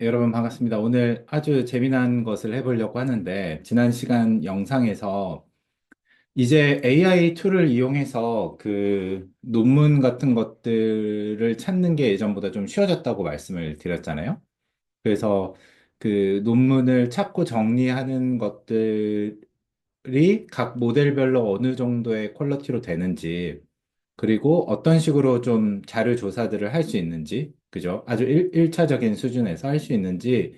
여러분 반갑습니다. 오늘 아주 재미난 것을 해보려고 하는데, 지난 시간 영상에서 이제 AI 툴을 이용해서 그 논문 같은 것들을 찾는 게 예전보다 좀 쉬워졌다고 말씀을 드렸잖아요. 그래서 그 논문을 찾고 정리하는 것들이 각 모델별로 어느 정도의 퀄리티로 되는지, 그리고 어떤 식으로 좀 자료 조사들을 할 수 있는지, 그죠? 아주 일차적인 수준에서 할 수 있는지,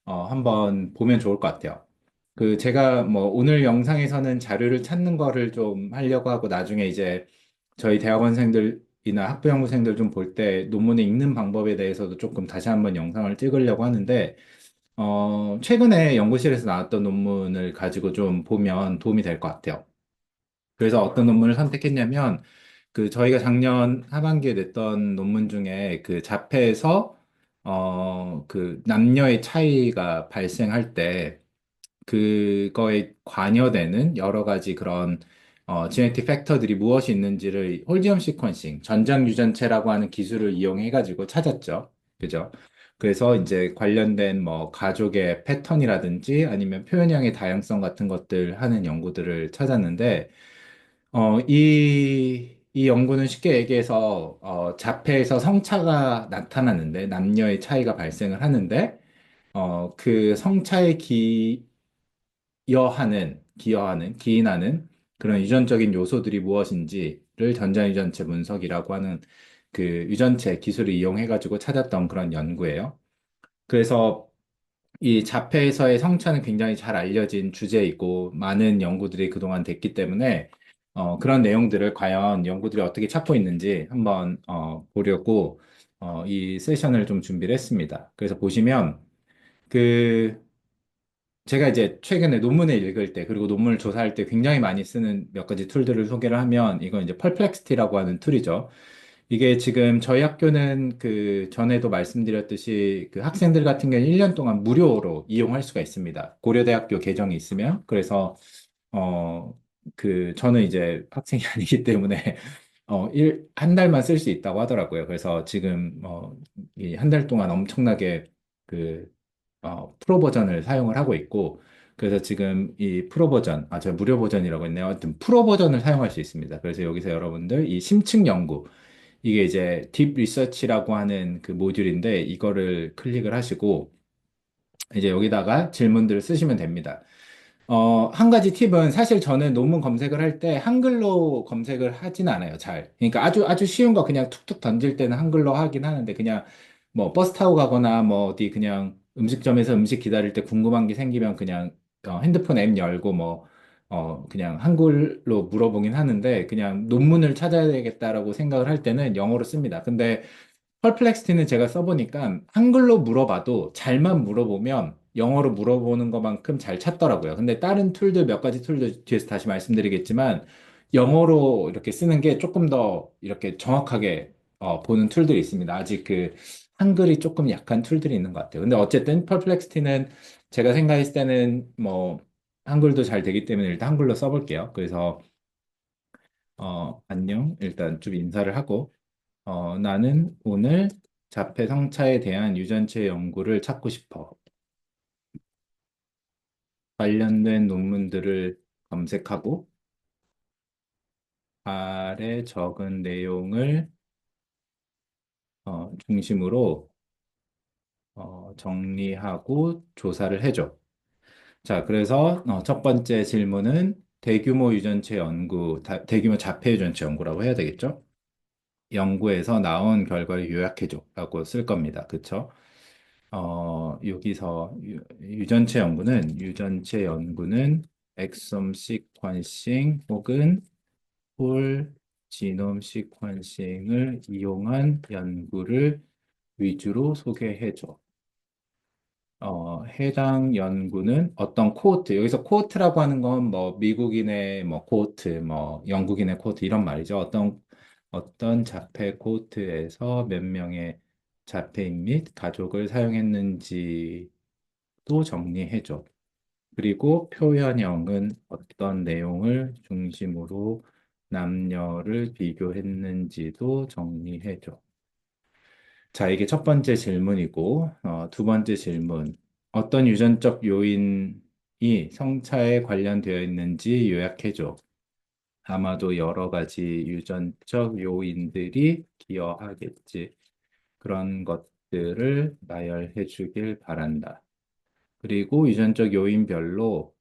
한번 보면 좋을 것 같아요. 그, 제가 뭐, 오늘 영상에서는 자료를 찾는 거를 좀 하려고 하고, 나중에 이제 저희 대학원생들이나 학부연구생들 좀 볼 때 논문을 읽는 방법에 대해서도 조금 다시 한번 영상을 찍으려고 하는데, 최근에 연구실에서 나왔던 논문을 가지고 좀 보면 도움이 될 것 같아요. 그래서 어떤 논문을 선택했냐면, 그 저희가 작년 하반기에 냈던 논문 중에 그 자폐에서 그 남녀의 차이가 발생할 때 그거에 관여되는 여러 가지 그런 지네틱 팩터들이 무엇이 있는지를 홀지엄 시퀀싱, 전장 유전체라고 하는 기술을 이용해 가지고 찾았죠. 그죠? 그래서 이제 관련된 뭐 가족의 패턴이라든지 아니면 표현형의 다양성 같은 것들 하는 연구들을 찾았는데 이 연구는 쉽게 얘기해서, 자폐에서 성차가 나타나는데, 남녀의 차이가 발생을 하는데, 그 성차에 기인하는 그런 유전적인 요소들이 무엇인지를 전자유전체 분석이라고 하는 그 유전체 기술을 이용해가지고 찾았던 그런 연구예요. 그래서 이 자폐에서의 성차는 굉장히 잘 알려진 주제이고 많은 연구들이 그동안 됐기 때문에 그런 내용들을 과연 연구들이 어떻게 찾고 있는지 한번 보려고 이 세션을 좀 준비를 했습니다. 그래서 보시면 그 제가 이제 최근에 논문을 읽을 때 그리고 논문을 조사할 때 굉장히 많이 쓰는 몇 가지 툴들을 소개를 하면 이건 이제 펄플렉시티라고 하는 툴이죠. 이게 지금 저희 학교는 그 전에도 말씀드렸듯이 그 학생들 같은 경우는 1년 동안 무료로 이용할 수가 있습니다. 고려대학교 계정이 있으면. 그래서, 어, 그 저는 이제 학생이 아니기 때문에 한 달만 쓸 수 있다고 하더라고요. 그래서 지금, 이 한 달 동안 엄청나게 그, 프로 버전을 사용을 하고 있고, 그래서 지금 이 프로 버전, 제가 무료 버전이라고 했네요. 하여튼 프로 버전을 사용할 수 있습니다. 그래서 여기서 여러분들 이 심층 연구, 이게 이제 딥 리서치라고 하는 그 모듈인데 이거를 클릭을 하시고 이제 여기다가 질문들을 쓰시면 됩니다. 한 가지 팁은 사실 저는 논문 검색을 할 때 한글로 검색을 하진 않아요, 잘. 그러니까 아주 쉬운 거 그냥 툭툭 던질 때는 한글로 하긴 하는데 그냥 뭐 버스 타고 가거나 뭐 어디 그냥 음식점에서 음식 기다릴 때 궁금한 게 생기면 그냥 핸드폰 앱 열고 뭐 그냥 한글로 물어보긴 하는데 그냥 논문을 찾아야 되겠다라고 생각을 할 때는 영어로 씁니다. 근데 펄플렉스티는 제가 써보니까 한글로 물어봐도 잘만 물어보면 영어로 물어보는 것만큼 잘 찾더라고요. 근데 다른 툴들 몇 가지 툴들 뒤에서 다시 말씀드리겠지만 영어로 이렇게 쓰는 게 조금 더 이렇게 정확하게 보는 툴들이 있습니다. 아직 그 한글이 조금 약한 툴들이 있는 것 같아요. 근데 어쨌든 펄플렉스티는 제가 생각했을 때는 뭐 한글도 잘 되기 때문에 일단 한글로 써볼게요. 그래서 안녕. 일단 좀 인사를 하고 나는 오늘 자폐 성차에 대한 유전체 연구를 찾고 싶어. 관련된 논문들을 검색하고 아래 적은 내용을 중심으로 정리하고 조사를 해줘. 자, 그래서 첫 번째 질문은 대규모 유전체 연구, 대규모 자폐 유전체 연구라고 해야 되겠죠? 연구에서 나온 결과를 요약해줘라고 쓸 겁니다. 그쵸? 여기서 유전체 연구는 엑솜 시퀀싱 혹은 홀 지놈 시퀀싱을 이용한 연구를 위주로 소개해줘. 해당 연구는 어떤 코호트, 여기서 코호트라고 하는 건 뭐 미국인의 뭐 코호트, 뭐 영국인의 코호트 이런 말이죠. 어떤 자폐 코호트에서 몇 명의 자폐인 및 가족을 사용했는지도 정리해줘. 그리고 표현형은 어떤 내용을 중심으로 남녀를 비교했는지도 정리해줘. 자, 이게 첫 번째 질문이고, 두 번째 질문. 어떤 유전적 요인이 성차에 관련되어 있는지 요약해줘. 아마도 여러 가지 유전적 요인들이 기여하겠지. 그런 것들을 나열해 주길 바란다. 그리고 유전적 요인별로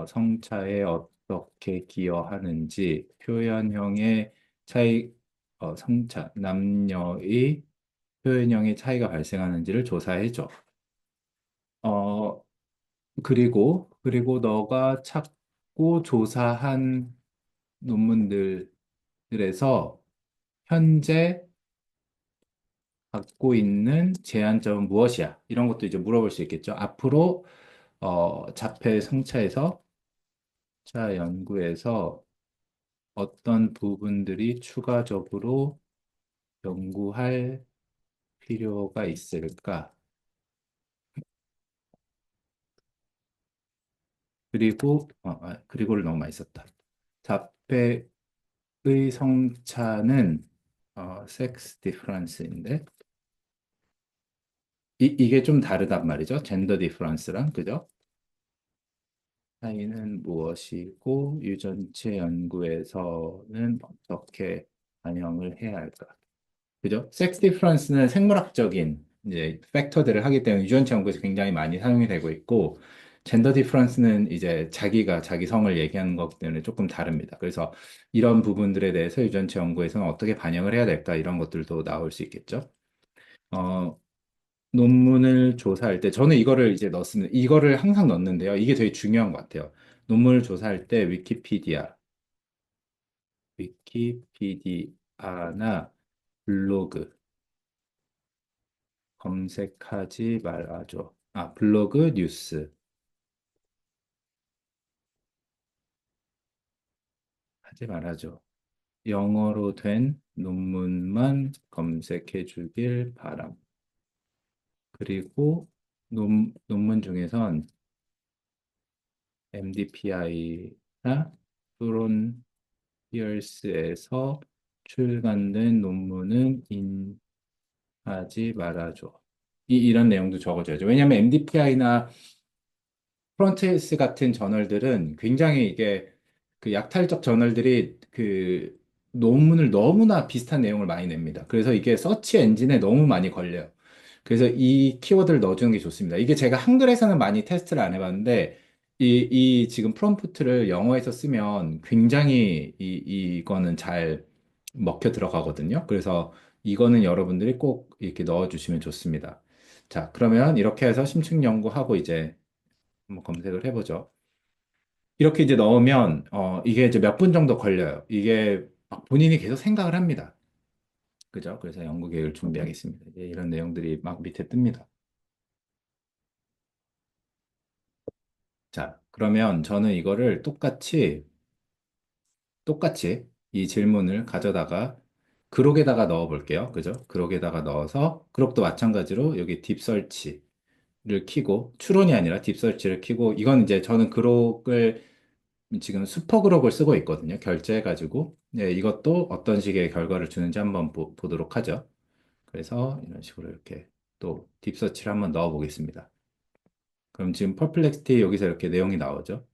성차에 어떻게 기여하는지 표현형의 차이, 성차, 남녀의 표현형의 차이가 발생하는지를 조사해줘. 어, 그리고 너가 찾고 조사한 논문들에서 현재 갖고 있는 제한점은 무엇이야? 이런 것도 이제 물어볼 수 있겠죠. 앞으로 자폐 성차에서 자 연구에서 어떤 부분들이 추가적으로 연구할 필요가 있을까? 그리고를 너무 많이 썼다. 자폐의 성차는 섹스 디퍼런스인데 이게 좀 다르단 말이죠. 젠더 디퍼런스랑 그죠? 차이는 무엇이고 유전체 연구에서는 어떻게 반영을 해야 할까? 그죠? 섹스 디퍼런스는 생물학적인 이제 팩터들을 하기 때문에 유전체 연구에서 굉장히 많이 사용이 되고 있고 젠더 디퍼런스는 이제 자기가 자기 성을 얘기하는 거기 때문에 조금 다릅니다. 그래서 이런 부분들에 대해서 유전체 연구에서는 어떻게 반영을 해야 될까 이런 것들도 나올 수 있겠죠. 어, 논문을 조사할 때 저는 이거를 이제 넣습니다. 이거를 항상 넣는데요. 이게 되게 중요한 것 같아요. 논문을 조사할 때 위키피디아나 블로그 검색하지 말아줘. 블로그 뉴스 하지 말아줘. 영어로 된 논문만 검색해 주길 바람. 그리고 논문 중에선 MDPI나 프론티어스에서 출간된 논문은 인하지 말아줘. 이런 내용도 적어줘야죠. 왜냐하면 MDPI나 프론티어스 같은 저널들은 굉장히 이게 그 약탈적 저널들이 그 논문을 너무나 비슷한 내용을 많이 냅니다. 그래서 이게 서치 엔진에 너무 많이 걸려요. 그래서 이 키워드를 넣어주는 게 좋습니다. 이게 제가 한글에서는 많이 테스트를 안 해봤는데 이 지금 프롬프트를 영어에서 쓰면 굉장히 이거는 잘 먹혀 들어가거든요. 그래서 이거는 여러분들이 꼭 이렇게 넣어주시면 좋습니다. 자, 그러면 이렇게 해서 심층 연구하고 이제 한번 검색을 해보죠. 이렇게 이제 넣으면 이게 이제 몇 분 정도 걸려요. 이게 막 본인이 계속 생각을 합니다. 그죠? 그래서 연구 계획을 준비하겠습니다. 이제 이런 내용들이 막 밑에 뜹니다. 자, 그러면 저는 이거를 똑같이 이 질문을 가져다가 그록에다가 넣어 볼게요. 그죠? 그록에다가 넣어서 그록도 마찬가지로 여기 딥설치를 키고 추론이 아니라 딥설치를 키고 이건 이제 저는 그록을 지금 슈퍼그룹을 쓰고 있거든요. 결제해가지고. 네, 이것도 어떤 식의 결과를 주는지 한번 보도록 하죠. 그래서 이런 식으로 이렇게 또 딥서치를 한번 넣어 보겠습니다. 그럼 지금 퍼플렉스티 여기서 이렇게 내용이 나오죠.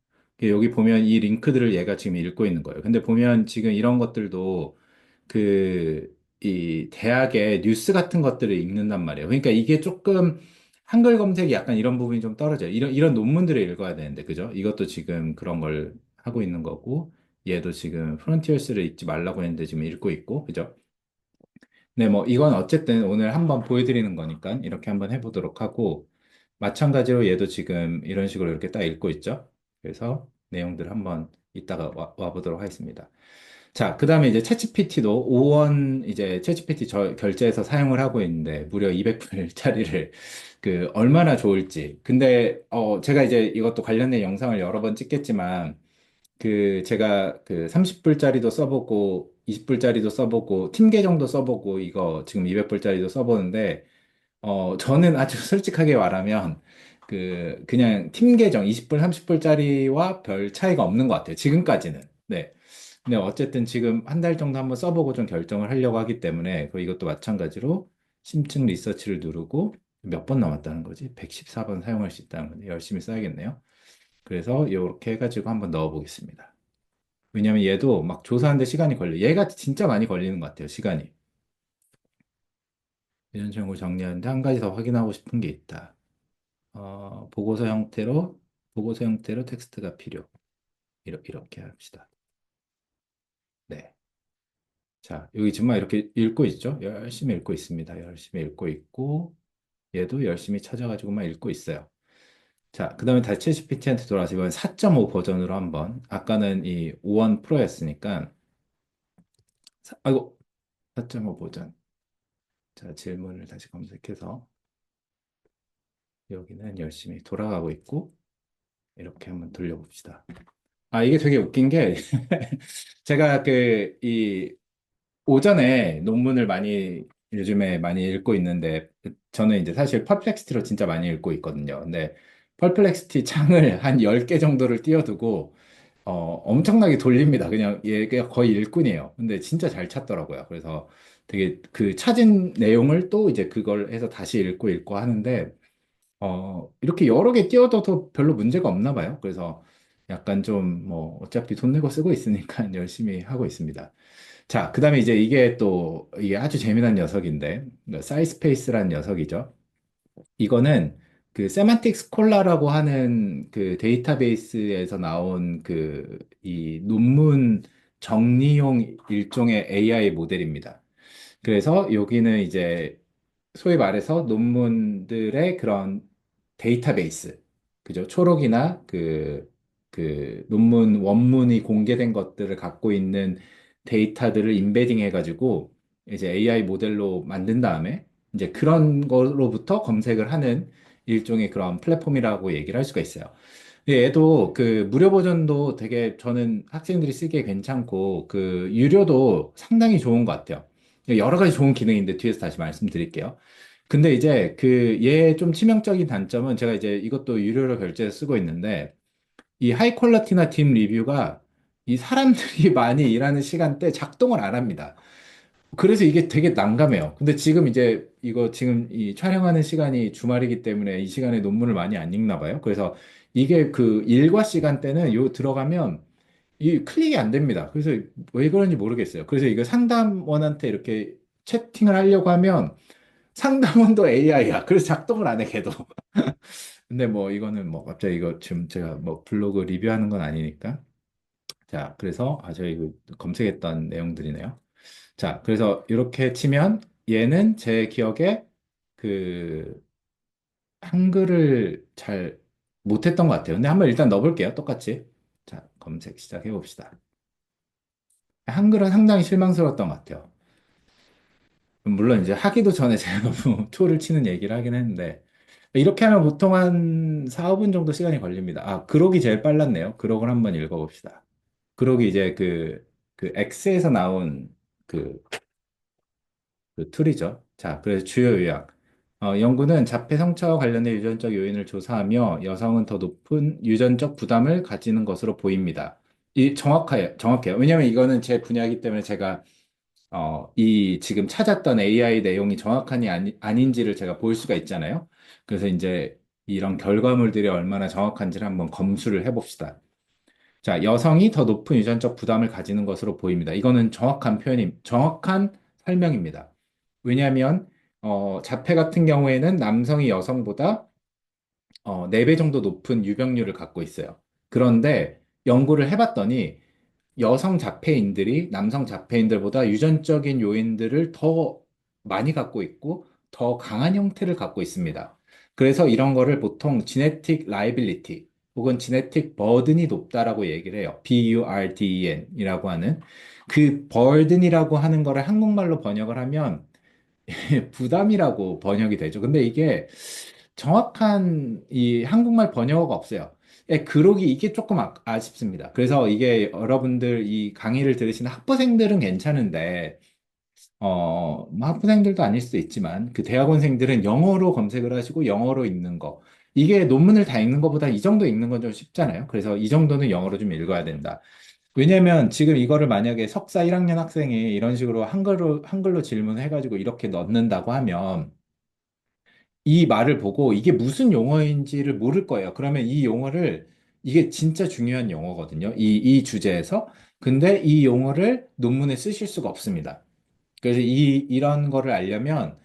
여기 보면 이 링크들을 얘가 지금 읽고 있는 거예요. 근데 보면 지금 이런 것들도 이 대학의 뉴스 같은 것들을 읽는단 말이에요. 그러니까 이게 조금 한글 검색이 약간 이런 부분이 좀 떨어져요. 이런 논문들을 읽어야 되는데, 그죠? 이것도 지금 그런 걸 하고 있는 거고, 얘도 지금 프론티어스를 읽지 말라고 했는데 지금 읽고 있고, 그죠? 네, 뭐, 이건 어쨌든 오늘 한번 보여드리는 거니까 이렇게 한번 해보도록 하고, 마찬가지로 얘도 지금 이런 식으로 이렇게 딱 읽고 있죠? 그래서 내용들 한번 이따가 와보도록 하겠습니다. 자, 그 다음에 이제 챗GPT도 5원 이제 챗GPT 결제해서 사용을 하고 있는데 무려 200불짜리를 그 얼마나 좋을지. 근데, 제가 이제 이것도 관련된 영상을 여러 번 찍겠지만 그 제가 그 30불짜리도 써보고 20불짜리도 써보고 팀 계정도 써보고 이거 지금 200불짜리도 써보는데 저는 아주 솔직하게 말하면 그냥 팀 계정 20불 30불짜리와 별 차이가 없는 것 같아요. 지금까지는. 네. 근데 어쨌든 지금 한 달 정도 한번 써보고 좀 결정을 하려고 하기 때문에 이것도 마찬가지로 심층 리서치를 누르고 몇 번 남았다는 거지? 114번 사용할 수 있다는 건데 열심히 써야겠네요. 그래서 이렇게 해가지고 한번 넣어보겠습니다. 왜냐면 얘도 막 조사하는데 시간이 걸려. 얘가 진짜 많이 걸리는 것 같아요, 시간이. 이런 식으로 정리하는데 한 가지 더 확인하고 싶은 게 있다. 보고서 형태로, 보고서 형태로 텍스트가 필요. 이렇게 합시다. 네. 자, 여기 지금 이렇게 읽고 있죠? 열심히 읽고 있습니다. 열심히 읽고 있고, 얘도 열심히 찾아가지고 막 읽고 있어요. 자, 그 다음에 다시 챗GPT한테 돌아와서 이번 4.5 버전으로 한번, 아까는 이 5원 프로였으니까, 아이고, 4.5 버전. 자, 질문을 다시 검색해서, 여기는 열심히 돌아가고 있고, 이렇게 한번 돌려봅시다. 아, 이게 되게 웃긴 게, 제가 오전에 논문을 요즘에 많이 읽고 있는데, 저는 이제 사실 퍼플렉스티로 진짜 많이 읽고 있거든요. 근데 퍼플렉스티 창을 한 10개 정도를 띄워두고, 엄청나게 돌립니다. 그냥 얘가 거의 일꾼이에요. 근데 진짜 잘 찾더라고요. 그래서 되게 그 찾은 내용을 또 이제 그걸 해서 다시 읽고 하는데, 이렇게 여러 개 띄워둬도 별로 문제가 없나 봐요. 그래서 약간 좀 뭐 어차피 돈 내고 쓰고 있으니까 열심히 하고 있습니다. 자, 그 다음에 이제 이게 아주 재미난 녀석인데, 사이스페이스라는 녀석이죠. 이거는 그 세만틱 스콜라라고 하는 그 데이터베이스에서 나온 이 논문 정리용 일종의 AI 모델입니다. 그래서 여기는 이제 소위 말해서 논문들의 그런 데이터베이스, 그죠? 초록이나 그 논문 원문이 공개된 것들을 갖고 있는 데이터들을 인베딩 해가지고 이제 AI 모델로 만든 다음에 이제 그런 거로부터 검색을 하는 일종의 그런 플랫폼이라고 얘기를 할 수가 있어요. 얘도 그 무료 버전도 되게 저는 학생들이 쓰기에 괜찮고 그 유료도 상당히 좋은 것 같아요. 여러 가지 좋은 기능인데 뒤에서 다시 말씀드릴게요. 근데 이제 얘 좀 치명적인 단점은 제가 이제 이것도 유료로 결제해서 쓰고 있는데 이 하이 퀄리티나 딥 리뷰가 이 사람들이 많이 일하는 시간대 작동을 안 합니다. 그래서 이게 되게 난감해요. 근데 지금 이제 이거 지금 이 촬영하는 시간이 주말이기 때문에 이 시간에 논문을 많이 안 읽나 봐요. 그래서 이게 그 일과 시간대는 요 들어가면 이 클릭이 안 됩니다. 그래서 왜 그런지 모르겠어요. 그래서 이거 상담원한테 이렇게 채팅을 하려고 하면 상담원도 AI야. 그래서 작동을 안 해, 걔도. 근데 뭐 이거는 뭐 갑자기 이거 지금 제가 뭐 블로그 리뷰하는 건 아니니까. 자, 그래서 제가 이거 검색했던 내용들이네요. 자, 그래서 이렇게 치면 얘는 제 기억에 그 한글을 잘 못했던 것 같아요. 근데 한번 일단 넣어볼게요. 똑같이. 자, 검색 시작해 봅시다. 한글은 상당히 실망스러웠던 것 같아요. 물론 이제 하기도 전에 제가 너무 초를 치는 얘기를 하긴 했는데 이렇게 하면 보통 한 4, 5분 정도 시간이 걸립니다. 아, 그록이 제일 빨랐네요. 그록을 한번 읽어봅시다. 그록이 이제 그 X에서 나온 그 그 툴이죠. 자, 그래서 주요 요약. 연구는 자폐 성차와 관련된 유전적 요인을 조사하며 여성은 더 높은 유전적 부담을 가지는 것으로 보입니다. 정확해요. 왜냐면 이거는 제 분야이기 때문에 제가 이 지금 찾았던 AI 내용이 정확하니 아닌지를 제가 볼 수가 있잖아요. 그래서 이제 이런 결과물들이 얼마나 정확한지를 한번 검수를 해봅시다. 자, 여성이 더 높은 유전적 부담을 가지는 것으로 보입니다. 이거는 정확한 설명입니다. 왜냐하면, 자폐 같은 경우에는 남성이 여성보다 4배 정도 높은 유병률을 갖고 있어요. 그런데 연구를 해봤더니 여성 자폐인들이 남성 자폐인들보다 유전적인 요인들을 더 많이 갖고 있고 더 강한 형태를 갖고 있습니다. 그래서 이런 거를 보통 지네틱 라이빌리티 혹은 지네틱 버든이 높다라고 얘기를 해요. BURDEN이라고 하는 그 버든이라고 하는 거를 한국말로 번역을 하면 부담이라고 번역이 되죠. 근데 이게 정확한 이 한국말 번역어가 없어요. 예, 그러기 이게 조금 아쉽습니다. 그래서 이게 여러분들 이 강의를 들으시는 학부생들은 괜찮은데, 뭐 학부생들도 아닐 수도 있지만, 그 대학원생들은 영어로 검색을 하시고 영어로 읽는 거. 이게 논문을 다 읽는 것보다 이 정도 읽는 건 좀 쉽잖아요. 그래서 이 정도는 영어로 좀 읽어야 된다. 왜냐면 지금 이거를 만약에 석사 1학년 학생이 이런 식으로 한글로 질문해가지고 이렇게 넣는다고 하면 이 말을 보고 이게 무슨 용어인지를 모를 거예요. 그러면 이 용어를, 이게 진짜 중요한 용어거든요. 이 주제에서. 근데 이 용어를 논문에 쓰실 수가 없습니다. 그래서 이런 거를 알려면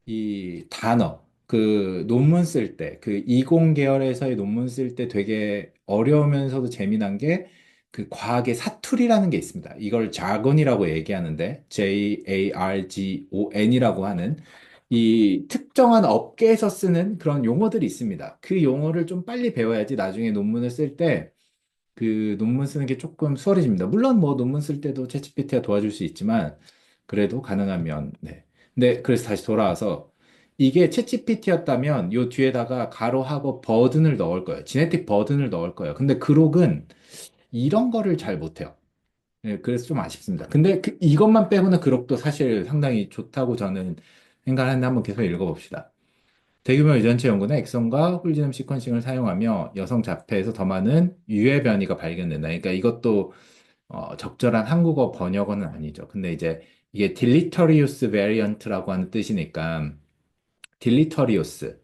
이 단어, 그 논문 쓸 때, 그 이공 계열에서의 논문 쓸 때 되게 어려우면서도 재미난 게 그 과학의 사투리라는 게 있습니다. 이걸 자건이라고 얘기하는데, JARGON이라고 하는 이 특정한 업계에서 쓰는 그런 용어들이 있습니다. 그 용어를 좀 빨리 배워야지 나중에 논문을 쓸 때 그 논문 쓰는 게 조금 수월해집니다. 물론 뭐 논문 쓸 때도 챗GPT가 도와줄 수 있지만 그래도 가능하면 네. 근데 그래서 다시 돌아와서 이게 챗GPT였다면 요 뒤에다가 가로하고 버든을 넣을 거예요. 지네틱 버든을 넣을 거예요. 근데 그록은 이런 거를 잘 못해요. 네, 그래서 좀 아쉽습니다. 근데 이것만 빼고는 그록도 사실 상당히 좋다고 저는 생각하는데 한번 계속 읽어봅시다. 대규모 유전체 연구는 엑선과 홀지넘 시퀀싱을 사용하며 여성 자폐에서 더 많은 유해 변이가 발견된다. 그러니까 이것도 적절한 한국어 번역어는 아니죠. 근데 이제 이게 딜리터리우스 베리언트라고 하는 뜻이니까 딜리터리우스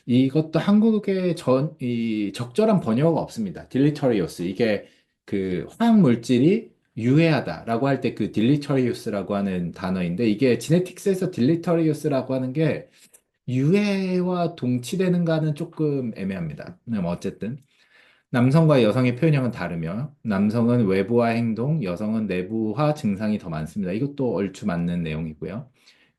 이것도 한국에 이 적절한 번역어가 없습니다. 딜리터리우스 이게 그 화학 물질이 유해하다라고 할 때 그 딜리터리우스라고 하는 단어인데 이게 지네틱스에서 딜리터리우스라고 하는 게 유해와 동치되는가는 조금 애매합니다. 뭐 어쨌든 남성과 여성의 표현형은 다르며 남성은 외부화 행동, 여성은 내부화 증상이 더 많습니다. 이것도 얼추 맞는 내용이고요.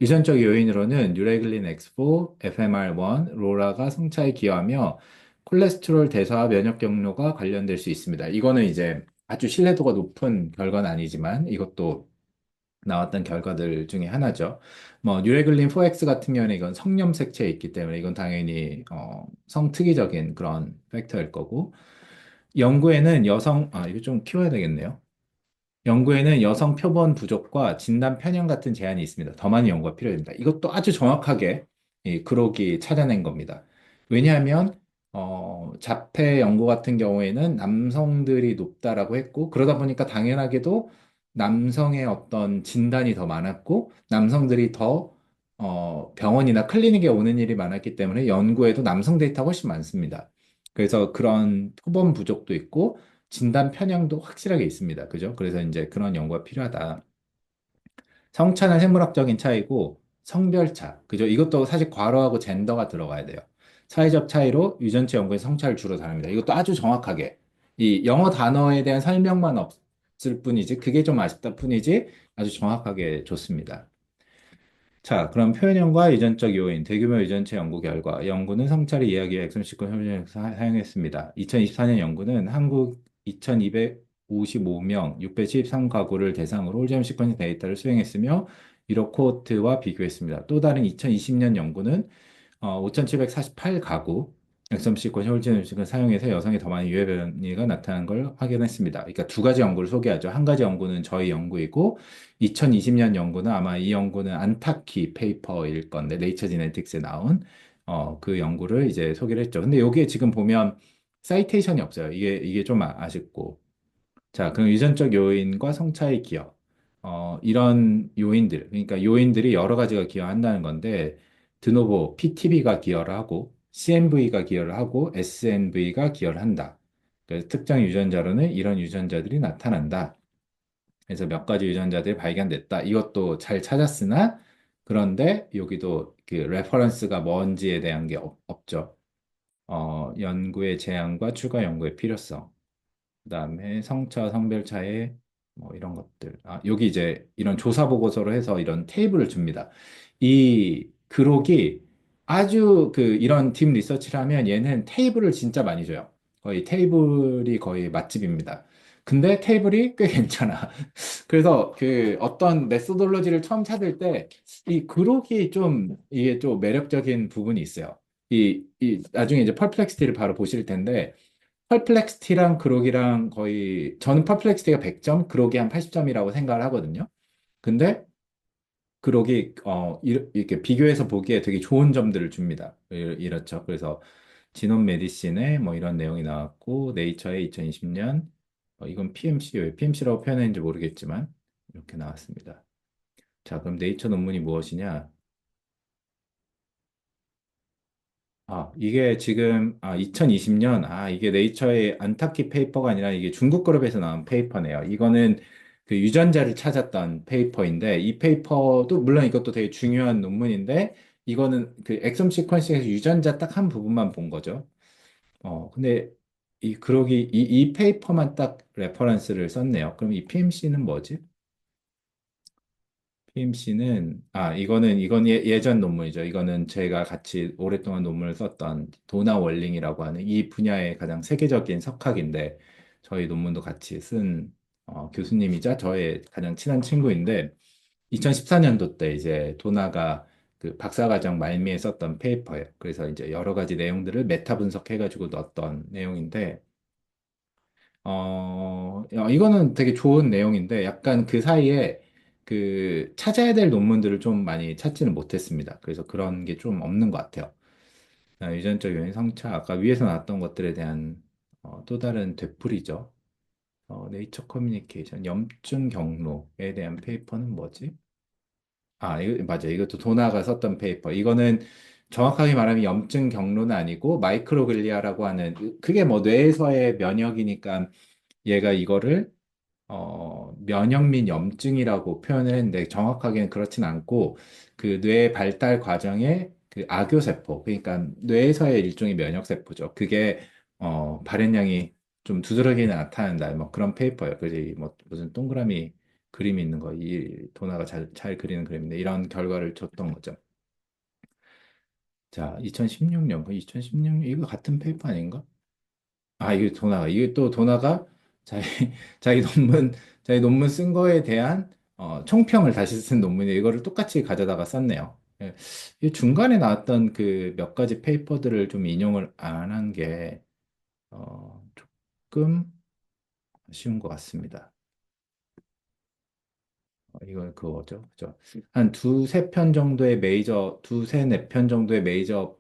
유전적 요인으로는 유레글린 X4, FMR1, 로라가 성차에 기여하며 콜레스테롤 대사와 면역 경로가 관련될 수 있습니다. 이거는 이제 아주 신뢰도가 높은 결과는 아니지만 이것도 나왔던 결과들 중에 하나죠. 뭐 뉴레글린 4X 같은 경우는 이건 성염색체에 있기 때문에 이건 당연히 성특이적인 그런 팩터일 거고 연구에는 이거 좀 키워야 되겠네요. 연구에는 여성 표본 부족과 진단 편향 같은 제한이 있습니다. 더 많은 연구가 필요합니다. 이것도 아주 정확하게 이 그록이 찾아낸 겁니다. 왜냐하면 자폐 연구 같은 경우에는 남성들이 높다라고 했고 그러다 보니까 당연하게도 남성의 어떤 진단이 더 많았고 남성들이 더 병원이나 클리닉에 오는 일이 많았기 때문에 연구에도 남성 데이터가 훨씬 많습니다. 그래서 그런 표본 부족도 있고 진단 편향도 확실하게 있습니다. 그죠? 그래서 이제 그런 연구가 필요하다. 성차는 생물학적인 차이고 성별차. 그죠? 이것도 사실 괄호하고 젠더가 들어가야 돼요. 사회적 차이로 유전체 연구에 성차를 주로 다룹니다. 이것도 아주 정확하게 이 영어 단어에 대한 설명만 없을 뿐이지 그게 좀 아쉽다 뿐이지 아주 정확하게 좋습니다. 자, 그럼 표현형과 유전적 요인, 대규모 유전체 연구 결과, 연구는 성차를 이해하기 위해 엑선 시퀀 협력을 사용했습니다. 2024년 연구는 한국 2255명 673가구를 대상으로 홀제품 시퀀스 데이터를 수행했으며, 유로 코호트와 비교했습니다. 또 다른 2020년 연구는 5,748가구 엑섬시권 혈전 음식을 사용해서 여성이 더 많은 유해 변이가 나타난 걸 확인했습니다. 그러니까 두 가지 연구를 소개하죠. 한 가지 연구는 저희 연구이고 2020년 연구는 아마 이 연구는 안타키 페이퍼일 건데 네이처 지네틱스에 나온 그 연구를 이제 소개를 했죠. 근데 여기에 지금 보면 사이테이션이 없어요. 이게 좀 아쉽고 자, 그럼 유전적 요인과 성차의 기여. 이런 요인들, 그러니까 요인들이 여러 가지가 기여한다는 건데, 드노보, PTB가 기여를 하고, CNV가 기여를 하고, SNV가 기여를 한다. 그래서 특정 유전자로는 이런 유전자들이 나타난다. 그래서 몇 가지 유전자들이 발견됐다. 이것도 잘 찾았으나, 그런데 여기도 그 레퍼런스가 뭔지에 대한 게 없죠. 연구의 제한과 추가 연구의 필요성. 그다음에 성차, 성별차의 뭐 이런 것들. 아, 여기 이제 이런 조사 보고서로 해서 이런 테이블을 줍니다. 이 그록이 아주 그 이런 딥 리서치를 하면 얘는 테이블을 진짜 많이 줘요. 거의 테이블이 거의 맛집입니다. 근데 테이블이 꽤 괜찮아. 그래서 그 어떤 메소돌로지를 처음 찾을 때 이 그록이 좀 이게 좀 매력적인 부분이 있어요. 이 나중에 이제 펄플렉시티를 바로 보실 텐데 펄플렉스티랑 그록이랑 거의 저는 펄플렉스티가 100점, 그록이 한 80점이라고 생각을 하거든요. 근데 그록이 이렇게 비교해서 보기에 되게 좋은 점들을 줍니다. 이렇죠. 그래서 지놈 메디신에 뭐 이런 내용이 나왔고 네이처에 2020년 이건 PMC, 왜 PMC라고 표현했는지 모르겠지만 이렇게 나왔습니다. 자, 그럼 네이처 논문이 무엇이냐? 이게 지금, 2020년, 이게 네이처의 안타키 페이퍼가 아니라 이게 중국 그룹에서 나온 페이퍼네요. 이거는 그 유전자를 찾았던 페이퍼인데, 이 페이퍼도, 물론 이것도 되게 중요한 논문인데, 이거는 그 엑솜 시퀀싱에서 유전자 딱 한 부분만 본 거죠. 근데 이 페이퍼만 딱 레퍼런스를 썼네요. 그럼 이 PMC는 뭐지? PMC는, 이건 예전 논문이죠. 이거는 제가 같이 오랫동안 논문을 썼던 도나 월링이라고 하는 이 분야의 가장 세계적인 석학인데, 저희 논문도 같이 쓴 교수님이자 저의 가장 친한 친구인데, 2014년도 때 이제 도나가 그 박사과정 말미에 썼던 페이퍼예요. 그래서 이제 여러 가지 내용들을 메타 분석해가지고 넣었던 내용인데, 이거는 되게 좋은 내용인데 약간 그 사이에 그 찾아야 될 논문들을 좀 많이 찾지는 못했습니다. 그래서 그런 게 좀 없는 것 같아요. 유전적 요인 성차, 아까 위에서 나왔던 것들에 대한 또 다른 되풀이죠. 네이처 커뮤니케이션, 염증 경로에 대한 페이퍼는 뭐지? 이거 맞아요. 이것도 도나가 썼던 페이퍼. 이거는 정확하게 말하면 염증 경로는 아니고 마이크로글리아라고 하는 그게 뭐 뇌에서의 면역이니까 얘가 이거를 면역민 염증이라고 표현을 했는데 정확하게는 그렇진 않고 그 뇌 발달 과정의 그 악교세포, 그러니까 뇌에서의 일종의 면역세포죠. 그게 발현량이 좀 두드러지게 나타난다. 뭐 그런 페이퍼예요. 그래서 뭐 무슨 동그라미 그림이 있는 거, 이 도나가 잘 그리는 그림인데 이런 결과를 줬던 거죠. 자, 2016년, 2016년 이거 같은 페이퍼 아닌가? 이게 이게 또 도나가 자기, 자기 논문, 자기 논문 쓴 거에 대한 총평을 다시 쓴 논문에 이거를 똑같이 가져다가 썼네요. 예, 이 중간에 나왔던 그 몇 가지 페이퍼들을 좀 인용을 안 한 게, 조금 아쉬운 것 같습니다. 이건 그거죠. 그죠? 한 두세 편 정도의 두세, 네 편 정도의 메이저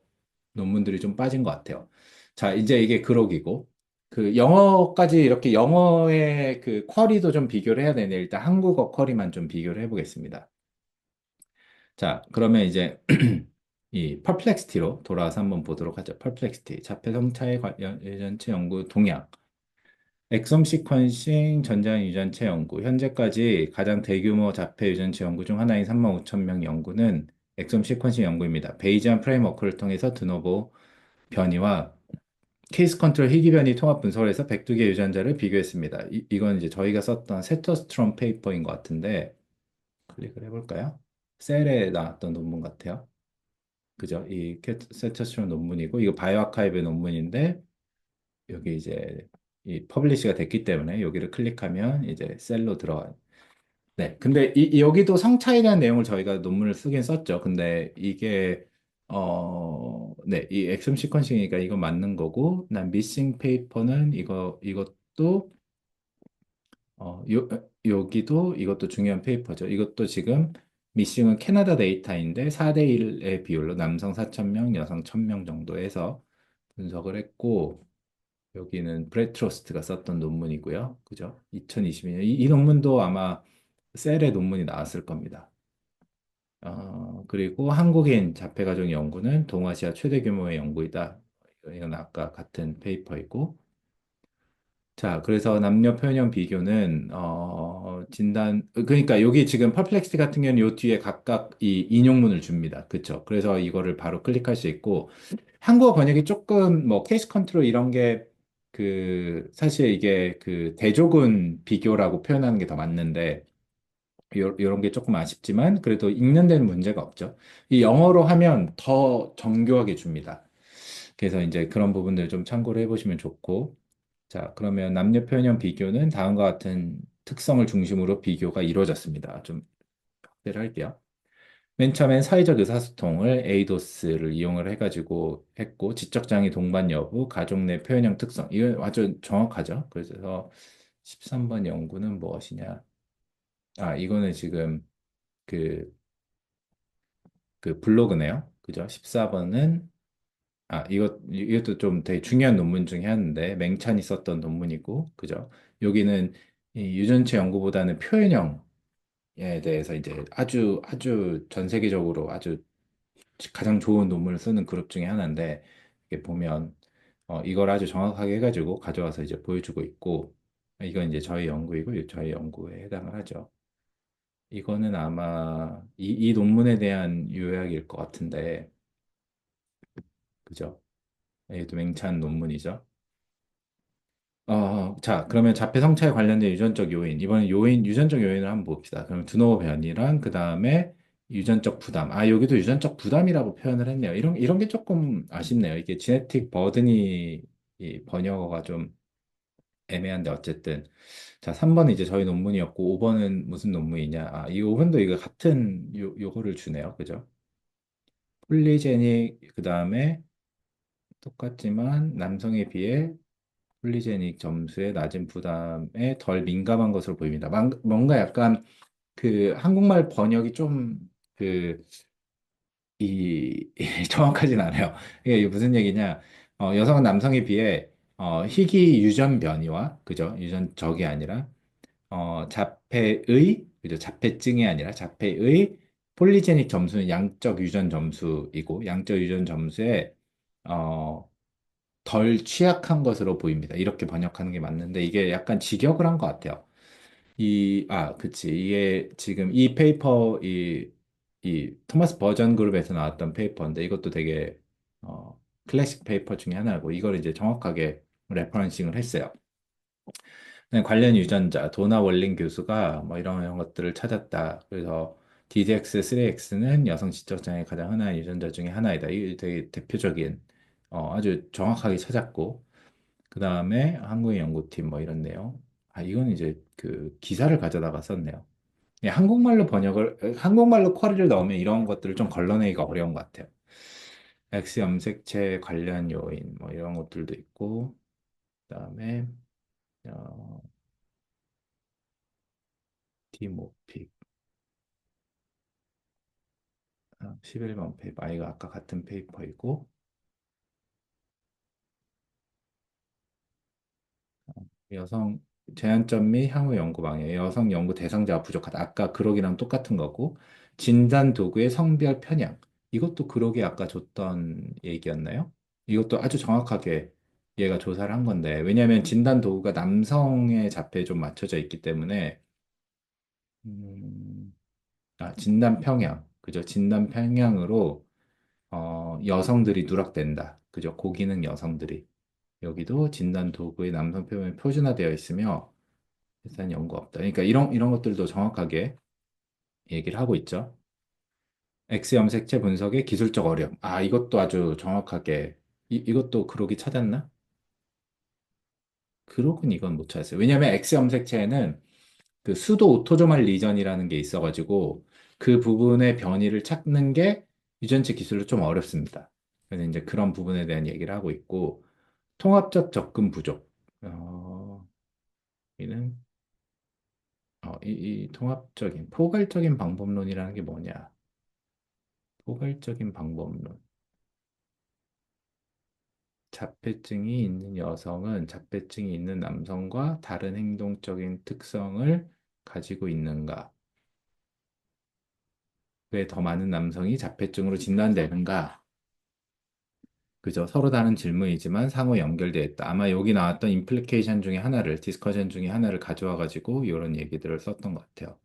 논문들이 좀 빠진 것 같아요. 자, 이제 이게 그러기고, 그 영어까지 이렇게 영어의 그 쿼리도 좀 비교를 해야 되는데, 일단 한국어 쿼리만 좀 비교를 해보겠습니다. 자, 그러면 이제 이 퍼플렉스티로 돌아와서 한번 보도록 하죠. 퍼플렉스티, 자폐 성차의 유전체 연구 동향. 엑솜 시퀀싱 전장 유전체 연구. 현재까지 가장 대규모 자폐 유전체 연구 중 하나인 3만 5천 명 연구는 엑솜 시퀀싱 연구입니다. 베이지안 프레임워크를 통해서 드노보 변이와 케이스 컨트롤 희귀 변이 통합 분석을 해서 102개 유전자를 비교했습니다. 이건 이제 저희가 썼던 세터스트론 페이퍼인 것 같은데 클릭을 해볼까요? 셀에 나왔던 논문 같아요. 그죠? 세터스트론 논문이고 이거 바이오아카이브 논문인데 여기 이제 이 퍼블리시가 됐기 때문에 여기를 클릭하면 이제 셀로 들어가요. 네. 근데 여기도 성차에 대한 내용을 저희가 논문을 쓰긴 썼죠. 근데 이게 네, 이 엑솜 시퀀싱이니까 이거 맞는 거고, 난 미싱 페이퍼는 이것도 여기도 이것도 중요한 페이퍼죠. 이것도 지금 미싱은 캐나다 데이터인데 4대 1의 비율로 남성 4,000명, 여성 1,000명 정도 해서 분석을 했고, 여기는 브레트로스트가 썼던 논문이고요. 그죠? 2022년. 이 논문도 아마 셀의 논문이 나왔을 겁니다. 그리고 한국인 자폐가족 연구는 동아시아 최대 규모의 연구이다. 이건 아까 같은 페이퍼이고. 자, 그래서 남녀 표현형 비교는, 그러니까 여기 지금 퍼플렉스 같은 경우는 요 뒤에 각각 이 인용문을 줍니다. 그쵸? 그래서 이거를 바로 클릭할 수 있고, 한국어 번역이 조금 뭐 케이스 컨트롤 이런 게 사실 이게 그 대조군 비교라고 표현하는 게 더 맞는데, 요런 게 조금 아쉽지만 그래도 읽는 데는 문제가 없죠. 이 영어로 하면 더 정교하게 줍니다. 그래서 이제 그런 부분들 좀 참고를 해보시면 좋고. 자, 그러면 남녀 표현형 비교는 다음과 같은 특성을 중심으로 비교가 이루어졌습니다. 좀 확대를 할게요. 맨 처음엔 사회적 의사소통을 에이도스를 이용을 해가지고 했고, 지적장애 동반 여부, 가족 내 표현형 특성. 이거 아주 정확하죠. 그래서 13번 연구는 무엇이냐? 이거는 지금 그, 그 블로그네요. 그죠? 14번은 이것도 좀 되게 중요한 논문 중에 하나인데, 맹찬이 썼던 논문이고, 그죠? 여기는 이 유전체 연구보다는 표현형에 대해서 이제 아주 전 세계적으로 아주 가장 좋은 논문을 쓰는 그룹 중에 하나인데, 이게 보면, 이걸 아주 정확하게 해가지고 가져와서 이제 보여주고 있고, 이건 이제 저희 연구이고, 저희 연구에 해당을 하죠. 이거는 아마 이 논문에 대한 요약일 것 같은데, 그죠? 얘도 맹찬 논문이죠. 자, 그러면 자폐 성차에 관련된 유전적 요인. 이번엔 유전적 요인을 한번 봅시다. 그럼 드노 변이랑, 그 다음에 유전적 부담. 여기도 유전적 부담이라고 표현을 했네요. 이런 게 조금 아쉽네요. 이게 지네틱 버든이 이 번역어가 좀 애매한데, 어쨌든. 자, 3번은 이제 저희 논문이었고, 5번은 무슨 논문이냐. 이 5번도 이거 같은 요거를 주네요. 그죠? 폴리제닉, 그 다음에 똑같지만 남성에 비해 폴리제닉 점수의 낮은 부담에 덜 민감한 것으로 보입니다. 뭔가 약간 그 한국말 번역이 좀 그, 정확하진 않아요. 이게 무슨 얘기냐. 여성은 남성에 비해 희귀 유전 변이와, 그죠? 유전적이 아니라, 자폐의, 그죠? 자폐증이 아니라 자폐의 폴리제닉 점수는 양적 유전 점수이고, 양적 유전 점수에, 어, 덜 취약한 것으로 보입니다. 이렇게 번역하는 게 맞는데 이게 약간 직역을 한 것 같아요. 그치. 이게 지금 이 페이퍼, 이 토마스 버전 그룹에서 나왔던 페이퍼인데 이것도 되게, 클래식 페이퍼 중에 하나고 이걸 이제 정확하게 레퍼런싱을 했어요. 관련 유전자, 도나 월링 교수가 뭐 이런 것들을 찾았다. 그래서 DDX3X는 여성 지적장애 가장 흔한 유전자 중에 하나이다. 이게 되게 대표적인, 아주 정확하게 찾았고, 그 다음에 한국의 연구팀 뭐 이런 내용. 이건 이제 그 기사를 가져다가 썼네요. 한국말로 쿼리를 넣으면 이런 것들을 좀 걸러내기가 어려운 것 같아요. X 염색체 관련 요인 뭐 이런 것들도 있고, 그다음에 어, 디모픽 11번 페이퍼, 이거 아까 같은 페이퍼이고, 여성 제한점 및 향후 연구 방해, 여성 연구 대상자가 부족하다. 아까 그러기랑 똑같은 거고, 진단 도구의 성별 편향. 이것도 그러기 아까 줬던 얘기였나요? 이것도 아주 정확하게 얘가 조사를 한 건데, 왜냐하면 진단 도구가 남성의 자폐에 좀 맞춰져 있기 때문에, 음, 진단 평양. 그죠? 진단 평양으로, 여성들이 누락된다. 그죠? 고기능 여성들이. 여기도 진단 도구의 남성 표현이 표준화되어 있으며, 일단 연구 없다. 그러니까 이런 것들도 정확하게 얘기를 하고 있죠. X 염색체 분석의 기술적 어려움. 이것도 아주 정확하게, 이것도 그러기 찾았나? 그러군 이건 못 찾았어요. 왜냐하면 X 염색체에는 그 수도 오토조말 리전이라는 게 있어가지고 그 부분의 변이를 찾는 게 유전체 기술로 좀 어렵습니다. 그래서 이제 그런 부분에 대한 얘기를 하고 있고, 통합적 접근 부족. 이는 이 통합적인 포괄적인 방법론이라는 게 뭐냐? 포괄적인 방법론. 자폐증이 있는 여성은 자폐증이 있는 남성과 다른 행동적인 특성을 가지고 있는가? 왜 더 많은 남성이 자폐증으로 진단되는가? 그죠? 서로 다른 질문이지만 상호 연결되어 있다. 아마 여기 나왔던 임플리케이션 중에 하나를, 디스커션 중에 하나를 가져와 가지고 이런 얘기들을 썼던 것 같아요.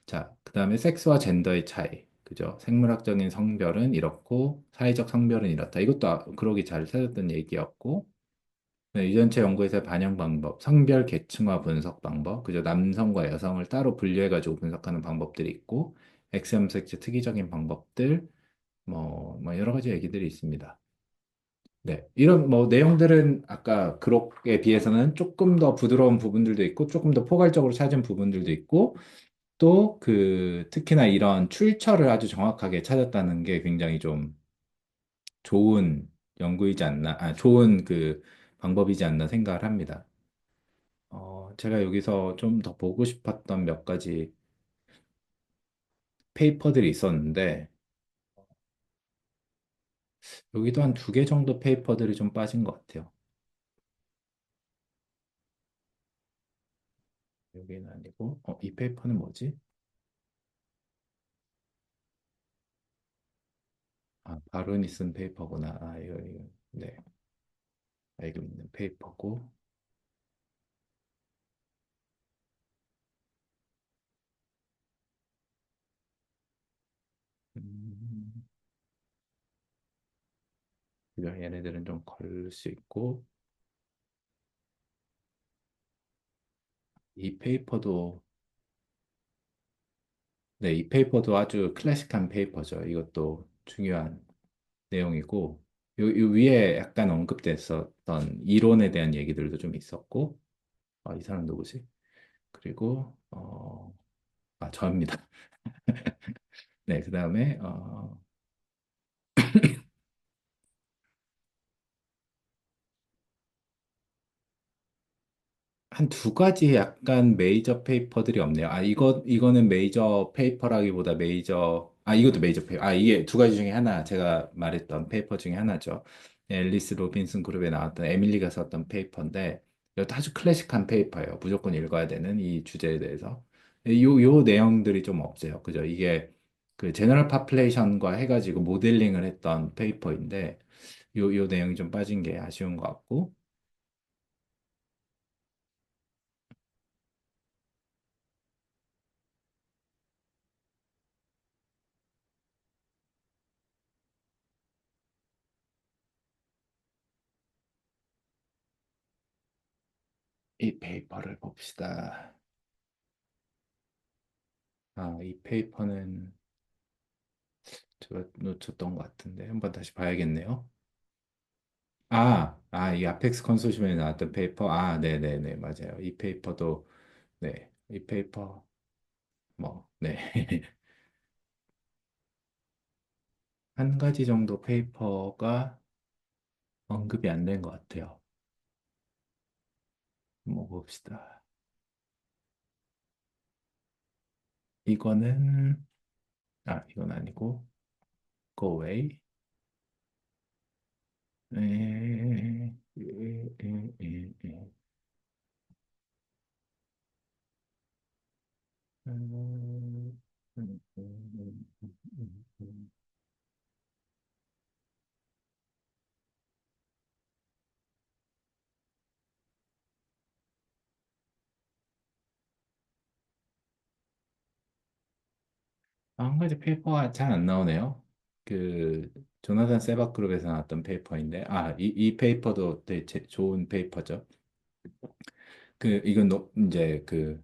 자, 그 다음에 섹스와 젠더의 차이. 그죠? 생물학적인 성별은 이렇고 사회적 성별은 이렇다. 이것도 그러기 잘 찾았던 얘기였고, 네, 유전체 연구에서의 반영 방법, 성별 계층화 분석 방법, 그죠? 남성과 여성을 따로 분류해가지고 분석하는 방법들이 있고, X염색체 특이적인 방법들, 뭐 여러 가지 얘기들이 있습니다. 네, 이런 뭐 내용들은 아까 그록에 비해서는 조금 더 부드러운 부분들도 있고, 조금 더 포괄적으로 찾은 부분들도 있고, 또 그 특히나 이런 출처를 아주 정확하게 찾았다는 게 굉장히 좀 좋은 연구이지 않나, 좋은 그 방법이지 않나 생각을 합니다. 제가 여기서 좀 더 보고 싶었던 몇 가지 페이퍼들이 있었는데, 여기도 한 두 개 정도 페이퍼들이 좀 빠진 것 같아요. 여기는 아니고, 이 페이퍼는 뭐지? 아, 바른이 쓴 페이퍼구나. 아, 이거, 네, 알고 있는 페이퍼고. 음, 얘네들은 좀 걸 수 있고, 이 페이퍼도, 네, 이 페이퍼도 아주 클래식한 페이퍼죠. 이것도 중요한 내용이고, 요 위에 약간 언급됐었던 이론에 대한 얘기들도 좀 있었고, 이 사람 누구지? 그리고, 저입니다. 네, 그 다음에, 한 두 가지 약간 메이저 페이퍼들이 없네요. 이거는 메이저 페이퍼라기보다 이것도 메이저 페이퍼. 이게 두 가지 중에 하나, 제가 말했던 페이퍼 중에 하나죠. 앨리스 로빈슨 그룹에 나왔던 에밀리가 썼던 페이퍼인데, 이것도 아주 클래식한 페이퍼예요. 무조건 읽어야 되는 이 주제에 대해서. 요 내용들이 좀 없어요. 그죠? 이게 그 제너럴 파플레이션과 해가지고 모델링을 했던 페이퍼인데, 요 내용이 좀 빠진 게 아쉬운 것 같고, 이 페이퍼를 봅시다. 이 페이퍼는 제가 놓쳤던 것 같은데 한번 다시 봐야겠네요. 이 아펙스 컨소시엄에 나왔던 페이퍼. 네네네, 맞아요. 이 페이퍼도, 네, 이 페이퍼, 네. 한 가지 정도 페이퍼가 언급이 안 된 것 같아요. 봅시다. 이거는, 이건 아니고, go away. 음, 음, 음, 음. 한 가지 페이퍼가 잘 안 나오네요. 그 조나단 세박 그룹에서 나왔던 페이퍼인데, 이 페이퍼도 되게 좋은 페이퍼죠. 이건 이제 그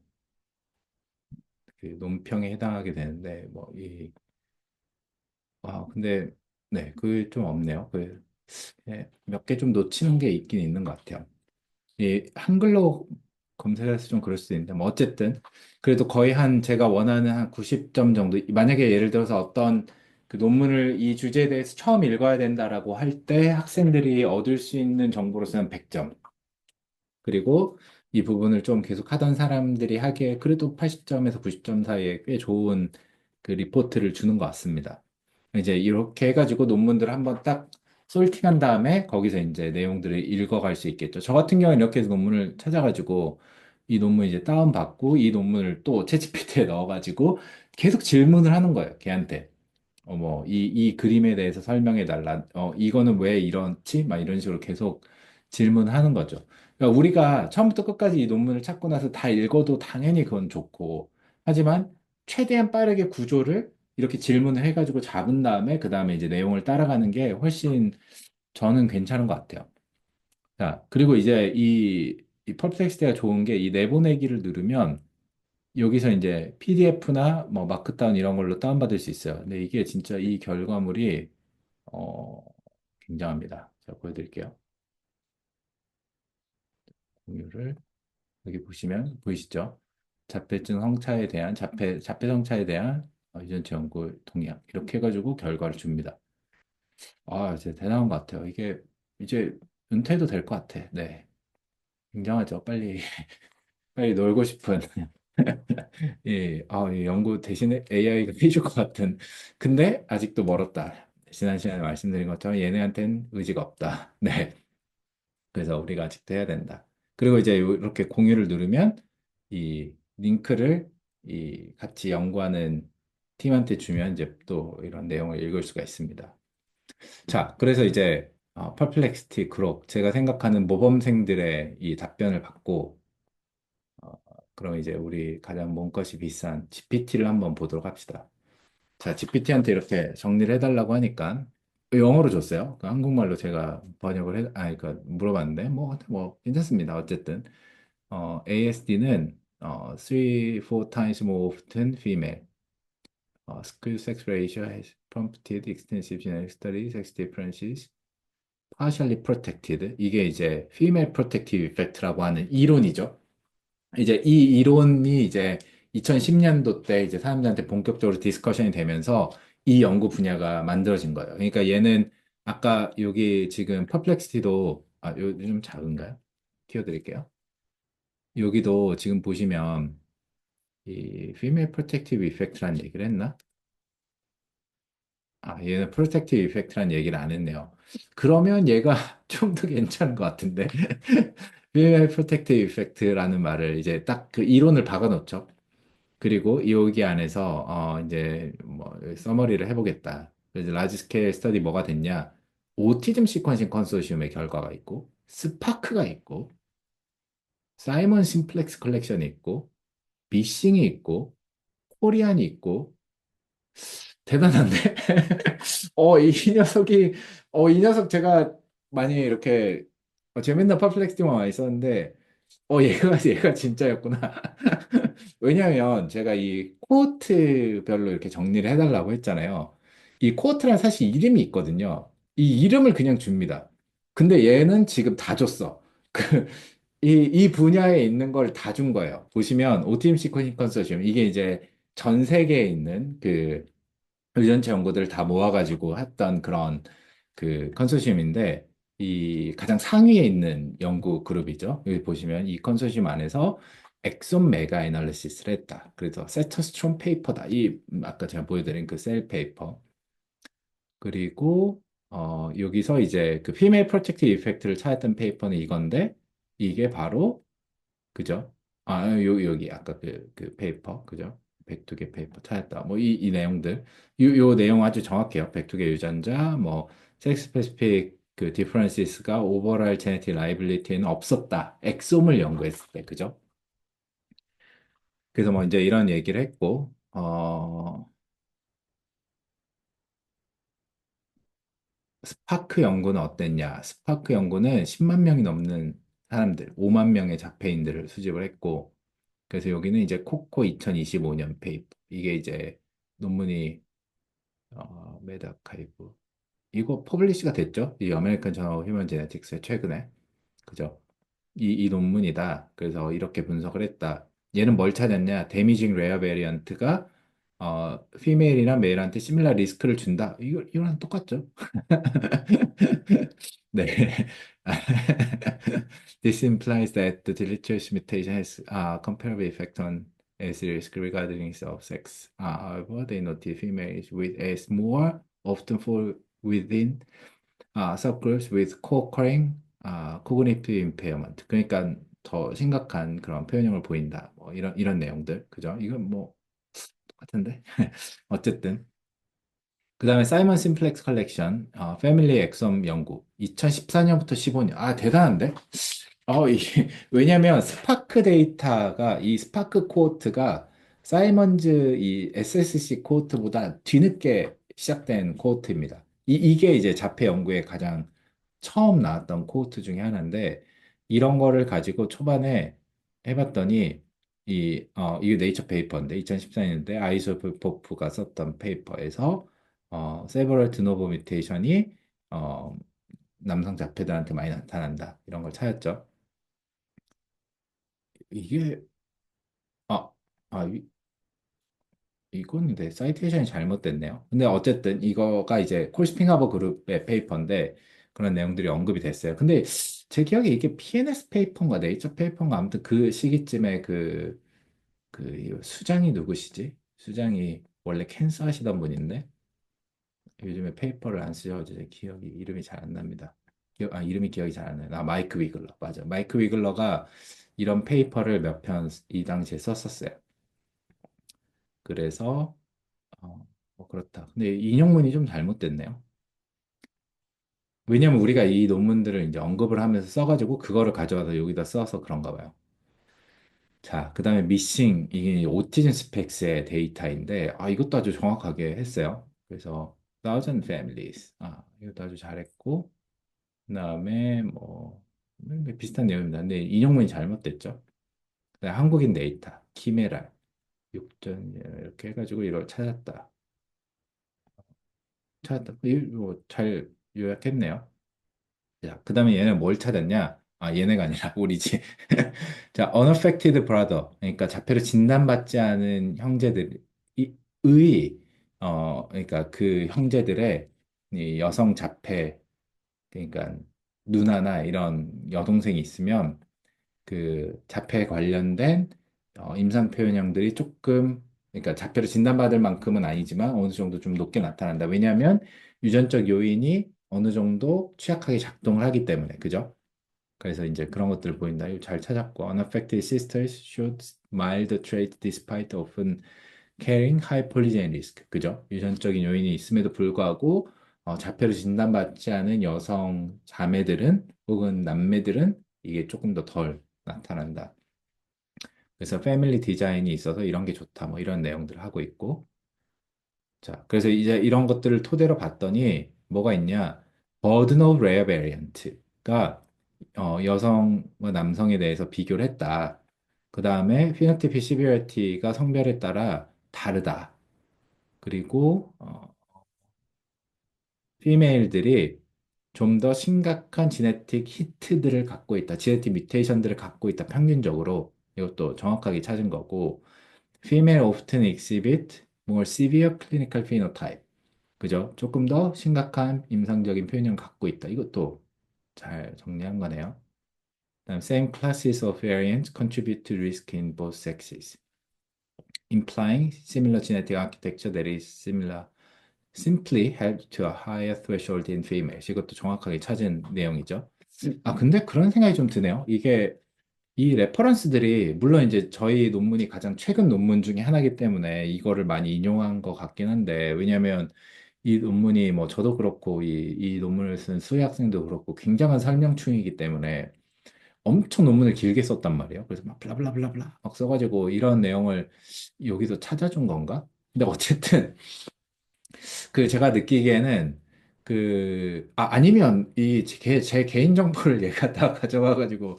논평에 해당하게 되는데, 근데 네, 그 좀 없네요. 몇 개 좀 놓치는 게 있긴 있는 것 같아요. 이 한글로 검색해서 좀 그럴 수도 있는데, 어쨌든 그래도 거의 제가 원하는 한 90점 정도. 만약에 예를 들어서 어떤 그 논문을 이 주제에 대해서 처음 읽어야 된다라고 할 때 학생들이 얻을 수 있는 정보로서는 100점. 그리고 이 부분을 좀 계속 하던 사람들이 하기에 그래도 80점에서 90점 사이에 꽤 좋은 그 리포트를 주는 것 같습니다. 이제 이렇게 해가지고 논문들을 한번 딱 솔팅한 다음에 거기서 이제 내용들을 읽어갈 수 있겠죠. 저 같은 경우는 이렇게 해서 논문을 찾아가지고 이 논문 이제 다운받고 이 논문을 또 챗GPT에 넣어가지고 계속 질문을 하는 거예요, 걔한테. 이 그림에 대해서 설명해 달라. 이거는 왜 이렇지? 막 이런 식으로 계속 질문하는 거죠. 그러니까 우리가 처음부터 끝까지 이 논문을 찾고 나서 다 읽어도 당연히 그건 좋고, 하지만 최대한 빠르게 구조를 이렇게 질문을 해가지고 잡은 다음에, 그 다음에 이제 내용을 따라가는 게 훨씬 저는 괜찮은 것 같아요. 자, 그리고 이제 이 퍼플렉스티가 좋은 게 이 내보내기를 누르면 여기서 이제 PDF나 마크다운 이런 걸로 다운받을 수 있어요. 근데 이게 진짜 이 결과물이 어, 굉장합니다. 제가 보여드릴게요. 공유를 여기 보시면 보이시죠? 자폐증 성차에 대한 자폐 성차에 대한 유전체 연구 동향 이렇게 해가지고 결과를 줍니다. 진짜 대단한 것 같아요. 이게 이제 은퇴해도 될 것 같아. 네, 굉장하죠. 빨리 빨리 놀고 싶은. 이 연구 대신에 AI가 해줄 것 같은. 근데 아직도 멀었다. 지난 시간에 말씀드린 것처럼 얘네한테는 의지가 없다. 네. 그래서 우리가 아직도 해야 된다. 그리고 이제 이렇게 공유를 누르면 이 링크를 이 같이 연구하는 팀한테 주면 이제 또 이런 내용을 읽을 수가 있습니다. 자, 그래서 이제 퍼플렉시티 그룹 제가 생각하는 모범생들의 이 답변을 받고 어, 그럼 이제 우리 가장 몸값이 비싼 GPT를 한번 보도록 합시다. 자, GPT한테 이렇게 정리를 해달라고 하니까 영어로 줬어요. 그 한국말로 제가 번역을 그러니까 물어봤는데 뭐 괜찮습니다. 어쨌든 ASD는 3, 4 times more often female. Skew sex ratio has prompted extensive genetic studies, sex differences, partially protected. 이게 이제 female protective effect라고 하는 이론이죠. 이제 이 이론이 이제 2010년도 때 이제 사람들한테 본격적으로 디스커션이 되면서 이 연구 분야가 만들어진 거예요. 그러니까 얘는 아까 여기 지금 퍼플렉시티도 요즘 작은가요? 띄워드릴게요. 여기도 지금 보시면 이 female protective effect라는 얘기를 했나? 얘는 protective effect라는 얘기를 안 했네요. 그러면 얘가 좀 더 괜찮은 것 같은데. female protective effect라는 말을 이제 딱 그 이론을 박아놓죠. 그리고 여기 안에서 이제 뭐 서머리를 해보겠다. 그래서 라지 스케일 스터디 뭐가 됐냐? 오티즘 시퀀싱 컨소시엄의 결과가 있고, 스파크가 있고, 사이먼 심플렉스 컬렉션이 있고, 비싱이 있고, 코리안이 있고, 대단한데? 이 녀석이, 이 녀석 제가 많이 이렇게 재밌는 퍼플렉스티만 많이 썼는데, 얘가 진짜였구나. 왜냐면 제가 이 코호트별로 이렇게 정리를 해달라고 했잖아요. 이 코호트란 사실 이름이 있거든요. 이 이름을 그냥 줍니다. 근데 얘는 지금 다 줬어. 그, 이 분야에 있는 걸 다 준 거예요. 보시면 OTM 시퀀싱 컨소시엄, 이게 이제 전 세계에 있는 그 의전체 연구들을 다 모아가지고 했던 그런 그 컨소시엄인데 이 가장 상위에 있는 연구 그룹이죠. 여기 보시면 이 컨소시엄 안에서 엑손 메가 애널리시스를 했다. 그래서 세터스트론 페이퍼다. 이 아까 제가 보여드린 그 셀 페이퍼. 그리고 여기서 이제 그 피메일 프로텍티브 이펙트를 찾았던 페이퍼는 이건데 이게 바로 그죠? 여기 아까 그 페이퍼, 그죠? 102개 페이퍼 찾았다. 뭐 이 내용들. 요 내용 아주 정확해요. 102개 유전자, 뭐 섹스 스페시픽 그 디퍼런시스가 오버럴 제네틱 라이빌리티에는 없었다. 엑솜을 연구했을 때, 그죠? 그래서 뭐 이제 이런 얘기를 했고, 스파크 연구는 어땠냐? 스파크 연구는 10만 명이 넘는 사람들, 5만 명의 자폐인들을 수집을 했고, 그래서 여기는 이제 코코 2025년 페이퍼. 이게 이제 논문이 메드아카이브. 이거 퍼블리시가 됐죠? 이 아메리칸 저널 휴먼 제네틱스에 최근에. 그죠? 이 논문이다. 그래서 이렇게 분석을 했다. 얘는 뭘 찾았냐? 데미징 레어 베리언트가 피메일이나 메일한테 시밀라 리스크를 준다. 이거랑 똑같죠? 네. This implies that the deleterious mutation has a comparable effect on S risk regarding of sex. However, they noted females with S more often fall within subgroups with co-occurring cognitive impairment. 그러니까 더 심각한 그런 표현형을 보인다. 뭐 이런 내용들. 그죠? 이건 뭐 똑같은데. 어쨌든 그 다음에 사이먼 심플렉스 컬렉션, 패밀리 엑섬 연구, 2014년부터 15년. 대단한데? 왜냐면 스파크 데이터가, 이 스파크 코호트가 사이먼즈 이 SSC 코호트보다 뒤늦게 시작된 코호트입니다. 이게 이제 자폐 연구에 가장 처음 나왔던 코호트 중에 하나인데, 이런 거를 가지고 초반에 해봤더니, 이게 네이처 페이퍼인데, 2014년인데, 아이소포프가 썼던 페이퍼에서, 세버럴 드노버 뮤테이션이, 어, 남성 자폐들한테 많이 나타난다. 이런 걸 찾았죠. 이게, 아, 아, 이건 근데 사이테이션이 잘못됐네요. 근데 어쨌든 이거가 이제 콜스핑하버 그룹의 페이퍼인데 그런 내용들이 언급이 됐어요. 근데 제 기억에 이게 PNS 페이퍼인가 네이처 페이퍼인가 아무튼 그 시기쯤에 이 수장이 누구시지? 수장이 원래 캔서 하시던 분인데 요즘에 페이퍼를 안 쓰셔서 제 기억이 이름이 잘 안 납니다. 이름이 기억이 잘 안 나요. 마이크 위글러. 맞아. 마이크 위글러가 이런 페이퍼를 몇 편 이 당시에 썼었어요. 그래서 뭐 그렇다. 근데 인용문이 좀 잘못됐네요. 왜냐면 우리가 이 논문들을 이제 언급을 하면서 써가지고 그거를 가져와서 여기다 써서 그런가 봐요. 자, 그 다음에 미싱, 이게 오티즘 스펙스의 데이터인데, 이것도 아주 정확하게 했어요. 그래서, thousand families. 이것도 아주 잘했고, 그 다음에 비슷한 내용입니다. 근데 인용문이 잘못됐죠. 그다음에 한국인 데이터, 키메라, 육전, 이렇게 해가지고 이걸 찾았다. 이거 잘 요약했네요. 자, 그 다음에 얘는 뭘 찾았냐? 얘네가 아니라 우리지. 자, unaffected brother. 그러니까 자폐로 진단받지 않은 형제들의, 그러니까 그 형제들의 이 여성 자폐, 그러니까 누나나 이런 여동생이 있으면 그 자폐 관련된 임상 표현형들이 조금, 그러니까 자폐로 진단받을 만큼은 아니지만 어느 정도 좀 높게 나타난다. 왜냐하면 유전적 요인이 어느 정도 취약하게 작동을 하기 때문에, 그죠? 그래서 이제 그런 것들을 보인다. 이거 잘 찾았고, unaffected sisters showed mild trait despite often carrying high polygenic risk. 그죠? 유전적인 요인이 있음에도 불구하고 자폐로 진단받지 않은 여성 자매들은 혹은 남매들은 이게 조금 더 덜 나타난다. 그래서 패밀리 디자인이 있어서 이런 게 좋다. 뭐 이런 내용들을 하고 있고. 자, 그래서 이제 이런 것들을 토대로 봤더니 뭐가 있냐? Burden of Rare Variant가 여성과 남성에 대해서 비교를 했다. 그 다음에 Phenotypic Severity가 성별에 따라 다르다. 그리고 피메일들이 좀 더 심각한 지네틱 히트들을 갖고 있다. 지네틱 뮤테이션들을 갖고 있다. 평균적으로 이것도 정확하게 찾은 거고 female often exhibit more severe clinical phenotype. 그죠? 조금 더 심각한 임상적인 표현을 갖고 있다. 이것도 잘 정리한 거네요. 그다음 same classes of variants contribute to risk in both sexes, implying similar genetic architecture that is similar simply help to a higher threshold in females. 이것도 정확하게 찾은 내용이죠. 근데 그런 생각이 좀 드네요. 이게 이 레퍼런스들이 물론 이제 저희 논문이 가장 최근 논문 중에 하나이기 때문에 이거를 많이 인용한 것 같긴 한데 왜냐하면 이 논문이 뭐 저도 그렇고 이 논문을 쓴 수혜 학생도 그렇고 굉장한 설명충이기 때문에 엄청 논문을 길게 썼단 말이에요. 그래서 막 블라블라블라블라 막 써가지고 이런 내용을 여기서 찾아준 건가? 근데 어쨌든 그 제가 느끼기에는 아니면 제 개인 정보를 얘가 다 가져와가지고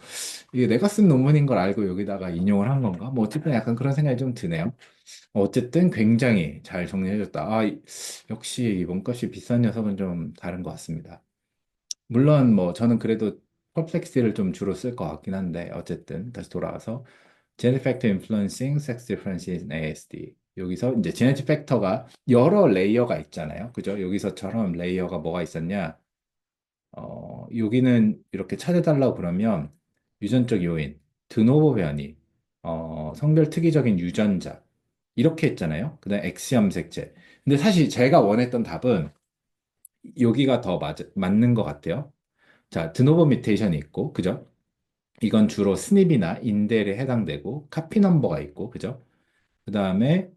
이게 내가 쓴 논문인 걸 알고 여기다가 인용을 한 건가? 뭐 어쨌든 약간 그런 생각이 좀 드네요. 어쨌든 굉장히 잘 정리해줬다. 역시 몸값이 비싼 녀석은 좀 다른 것 같습니다. 물론 뭐 저는 그래도 퍼플렉스를 좀 주로 쓸 것 같긴 한데 어쨌든 다시 돌아와서 Genetic Factor Influencing Sex Differences in ASD. 여기서 이제 제네틱 팩터가 여러 레이어가 있잖아요. 그죠? 여기서처럼 레이어가 뭐가 있었냐? 여기는 이렇게 찾아달라고 그러면 유전적 요인, 드노보 변이, 성별 특이적인 유전자 이렇게 했잖아요. 그다음 X 염색체. 근데 사실 제가 원했던 답은 여기가 더 맞는 것 같아요. 자, 드노보 뮤테이션이 있고, 그죠? 이건 주로 스닙이나 인델에 해당되고 카피 넘버가 있고, 그죠? 그 다음에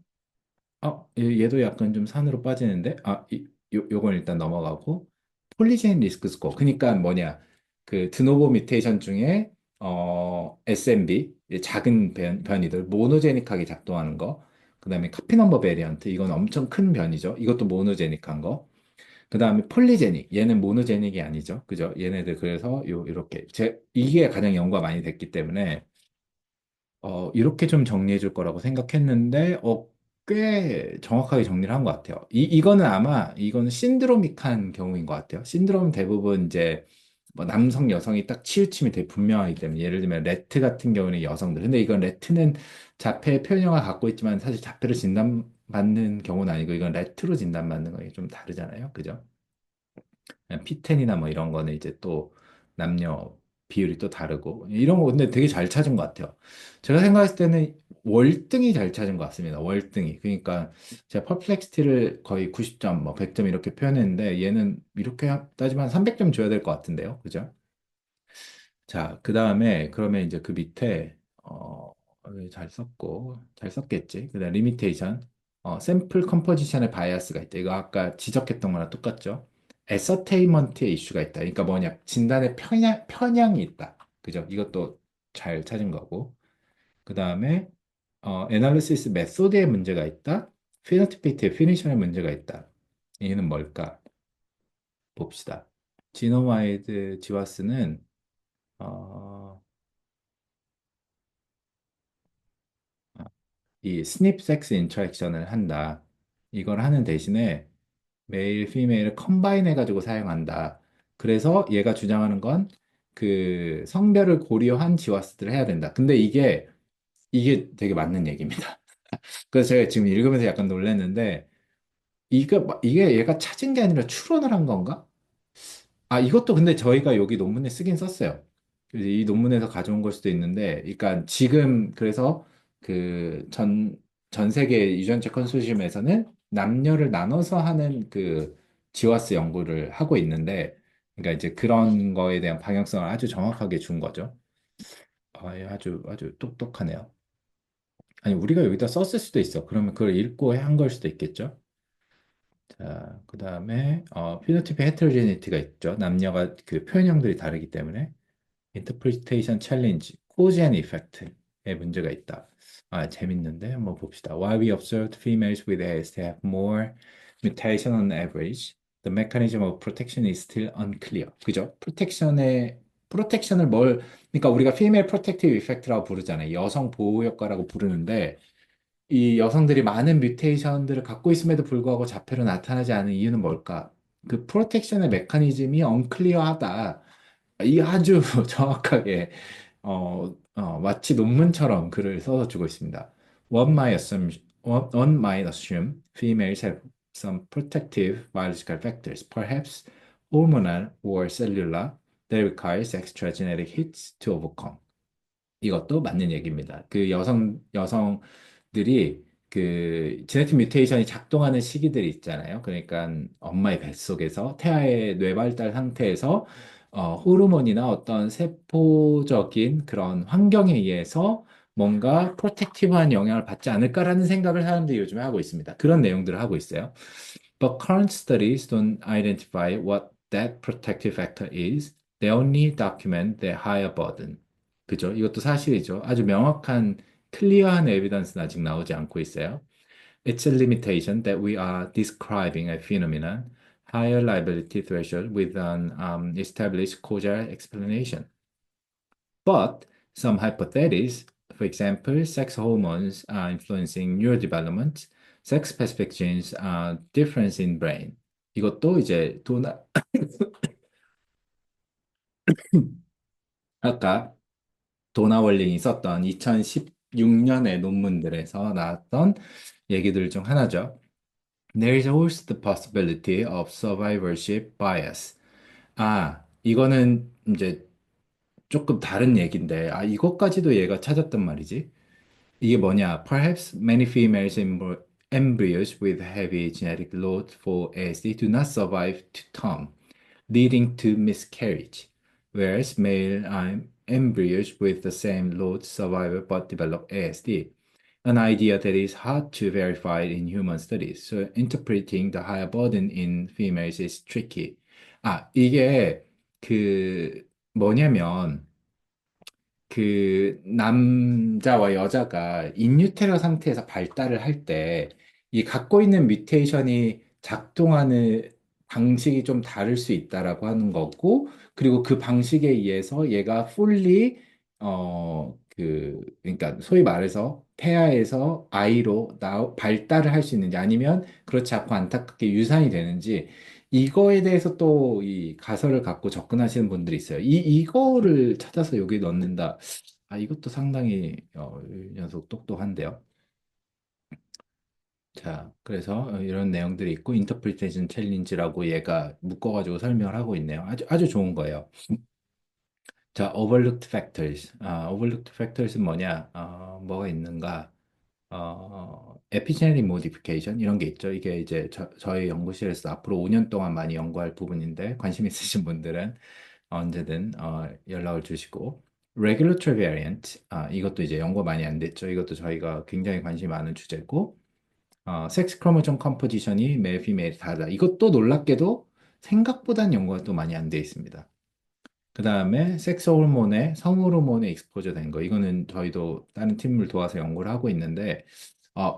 얘도 약간 좀 산으로 빠지는데, 요건 일단 넘어가고, 폴리제인 리스크 스코어. 그러니까 뭐냐, 그 드노보 뮤테이션 중에, SMB, 작은 변이들, 모노제닉하게 작동하는 거, 그 다음에 카피 넘버 베리언트, 이건 엄청 큰 변이죠. 이것도 모노제닉한 거. 그 다음에 폴리제닉, 얘는 모노제닉이 아니죠. 그죠? 얘네들 그래서 이렇게, 이게 가장 연구가 많이 됐기 때문에, 이렇게 좀 정리해 줄 거라고 생각했는데, 꽤 정확하게 정리를 한 것 같아요. 이거는 신드로믹한 경우인 것 같아요. 신드롬 대부분 이제 뭐 남성, 여성이 딱 치우침이 되게 분명하기 때문에, 예를 들면 레트 같은 경우는 여성들. 근데 이건 레트는 자폐 표현형을 갖고 있지만 사실 자폐로 진단받는 경우는 아니고, 이건 레트로 진단받는 거에 좀 다르잖아요. 그죠? P10이나 뭐 이런 거는 이제 또 남녀 비율이 또 다르고 이런 거 근데 되게 잘 찾은 것 같아요. 제가 생각했을 때는 월등히 잘 찾은 것 같습니다. 월등히. 그러니까 제가 퍼플렉시티를 거의 90점, 뭐 100점 이렇게 표현했는데 얘는 이렇게 따지면 300점 줘야 될 것 같은데요. 그죠? 자, 그 다음에 그러면 이제 그 밑에 잘 썼고 잘 썼겠지. 그다음 리미테이션, 샘플 컴포지션의 바이어스가 있다. 이거 아까 지적했던 거랑 똑같죠. 에서테인먼트의 이슈가 있다. 그러니까 뭐냐, 진단의 편향이 있다. 그죠? 이것도 잘 찾은 거고. 그 다음에 애널리시스 메소드에 문제가 있다. 피노티피트의 피니셔에 문제가 있다. 이는 뭘까? 봅시다. 지노마이드 지와스는 어, 이 스닙 섹스 인터랙션을 한다. 이걸 하는 대신에 메일, 피메일을 컴바인 해가지고 사용한다. 그래서 얘가 주장하는 건 그 성별을 고려한 지와스들을 해야 된다. 근데 이게 되게 맞는 얘기입니다. 그래서 제가 지금 읽으면서 약간 놀랐는데 이게 얘가 찾은 게 아니라 추론을 한 건가? 아, 이것도 근데 저희가 여기 논문에 쓰긴 썼어요. 그래서 이 논문에서 가져온 걸 수도 있는데, 그러니까 지금 그래서 전 세계 유전체 컨소시엄에서는 남녀를 나눠서 하는 그 지와스 연구를 하고 있는데, 그러니까 이제 그런 거에 대한 방향성을 아주 정확하게 준 거죠. 예, 아주 똑똑하네요. 아니, 우리가 여기다 썼을 수도 있어. 그러면 그걸 읽고 한 걸 수도 있겠죠? 자, 그 다음에 피노티프 헤테로제니티가 있죠. 남녀가 그 표현형들이 다르기 때문에. 인터프리테이션 챌린지, 코즈 앤 이펙트에 문제가 있다. 아, 재밌는데 한번 봅시다. While we observed females with AIDS to have more mutation on average, the mechanism of protection is still unclear. 그죠? 프로텍션을 그러니까 우리가 female protective effect라고 부르잖아요. 여성 보호 효과라고 부르는데 이 여성들이 많은 뮤테이션들을 갖고 있음에도 불구하고 자폐로 나타나지 않은 이유는 뭘까? 그 프로텍션의 메커니즘이 언클리어하다. 이 아주 정확하게 마치 논문처럼 글을 써서 주고 있습니다. One might assume females have some protective biological factors, perhaps hormonal or cellular, that requires extra genetic hits to overcome. 이것도 맞는 얘기입니다. 그 여성들이 그 제네틱 뮤테이션이 작동하는 시기들이 있잖아요. 그러니까 엄마의 뱃속에서 태아의 뇌발달 상태에서 호르몬이나 어떤 세포적인 그런 환경에 의해서 뭔가 프로텍티브한 영향을 받지 않을까라는 생각을 사람들이 요즘에 하고 있습니다. 그런 내용들을 하고 있어요. But current studies don't identify what that protective factor is. They only document the higher burden. 그죠? 이것도 사실이죠. 아주 명확한 클리어한 에비던스는 아직 나오지 않고 있어요. It's a limitation that we are describing a phenomenon, higher liability threshold with an established causal explanation. But some hypotheses, for example, sex hormones are influencing neurodevelopment, sex-specific genes are difference in brain. 이것도 이제 아까 도나월링이 썼던 2016년의 논문들에서 나왔던 얘기들 중 하나죠. There is also the possibility of survivorship bias. 아, 이거는 이제 조금 다른 얘기인데, 이것까지도 얘가 찾았단 말이지. 이게 뭐냐? Perhaps many females embryos with heavy genetic load for ASD do not survive to term, leading to miscarriage, whereas male embryos with the same load survive but develop ASD. An idea that is hard to verify in human studies. So interpreting the higher burden in females is tricky. 이게 뭐냐면 그 남자와 여자가 인유테러 상태에서 발달을 할 때 이 갖고 있는 뮤테이션이 작동하는 방식이 좀 다를 수 있다라고 하는 거고 그리고 그 방식에 의해서 얘가 fully 그러니까 소위 말해서 태아에서 아이로 발달을 할 수 있는지 아니면 그렇지 않고 안타깝게 유산이 되는지 이거에 대해서 또 이 가설을 갖고 접근하시는 분들이 있어요. 이거를 찾아서 여기 넣는다. 이것도 상당히 이 녀석 똑똑한데요. 자, 그래서 이런 내용들이 있고 인터프리테이션 챌린지라고 얘가 묶어가지고 설명을 하고 있네요. 아주 좋은 거예요. 자, overlooked factors. overlooked factors는 뭐냐? 뭐가 있는가? epigenetic modification 이런 게 있죠. 이게 이제 저희 연구실에서 앞으로 5년 동안 많이 연구할 부분인데 관심 있으신 분들은 언제든 연락을 주시고 regulatory variant 이것도 이제 연구 많이 안 됐죠. 이것도 저희가 굉장히 관심이 많은 주제고 섹스 크로모좀 컴포지션이 메일 피메일 다르다. 이것도 놀랍게도 생각보단 연구가 또 많이 안 돼 있습니다. 그 다음에 섹스 호르몬에 성 호르몬에 익스포저 된 거. 이거는 저희도 다른 팀을 도와서 연구를 하고 있는데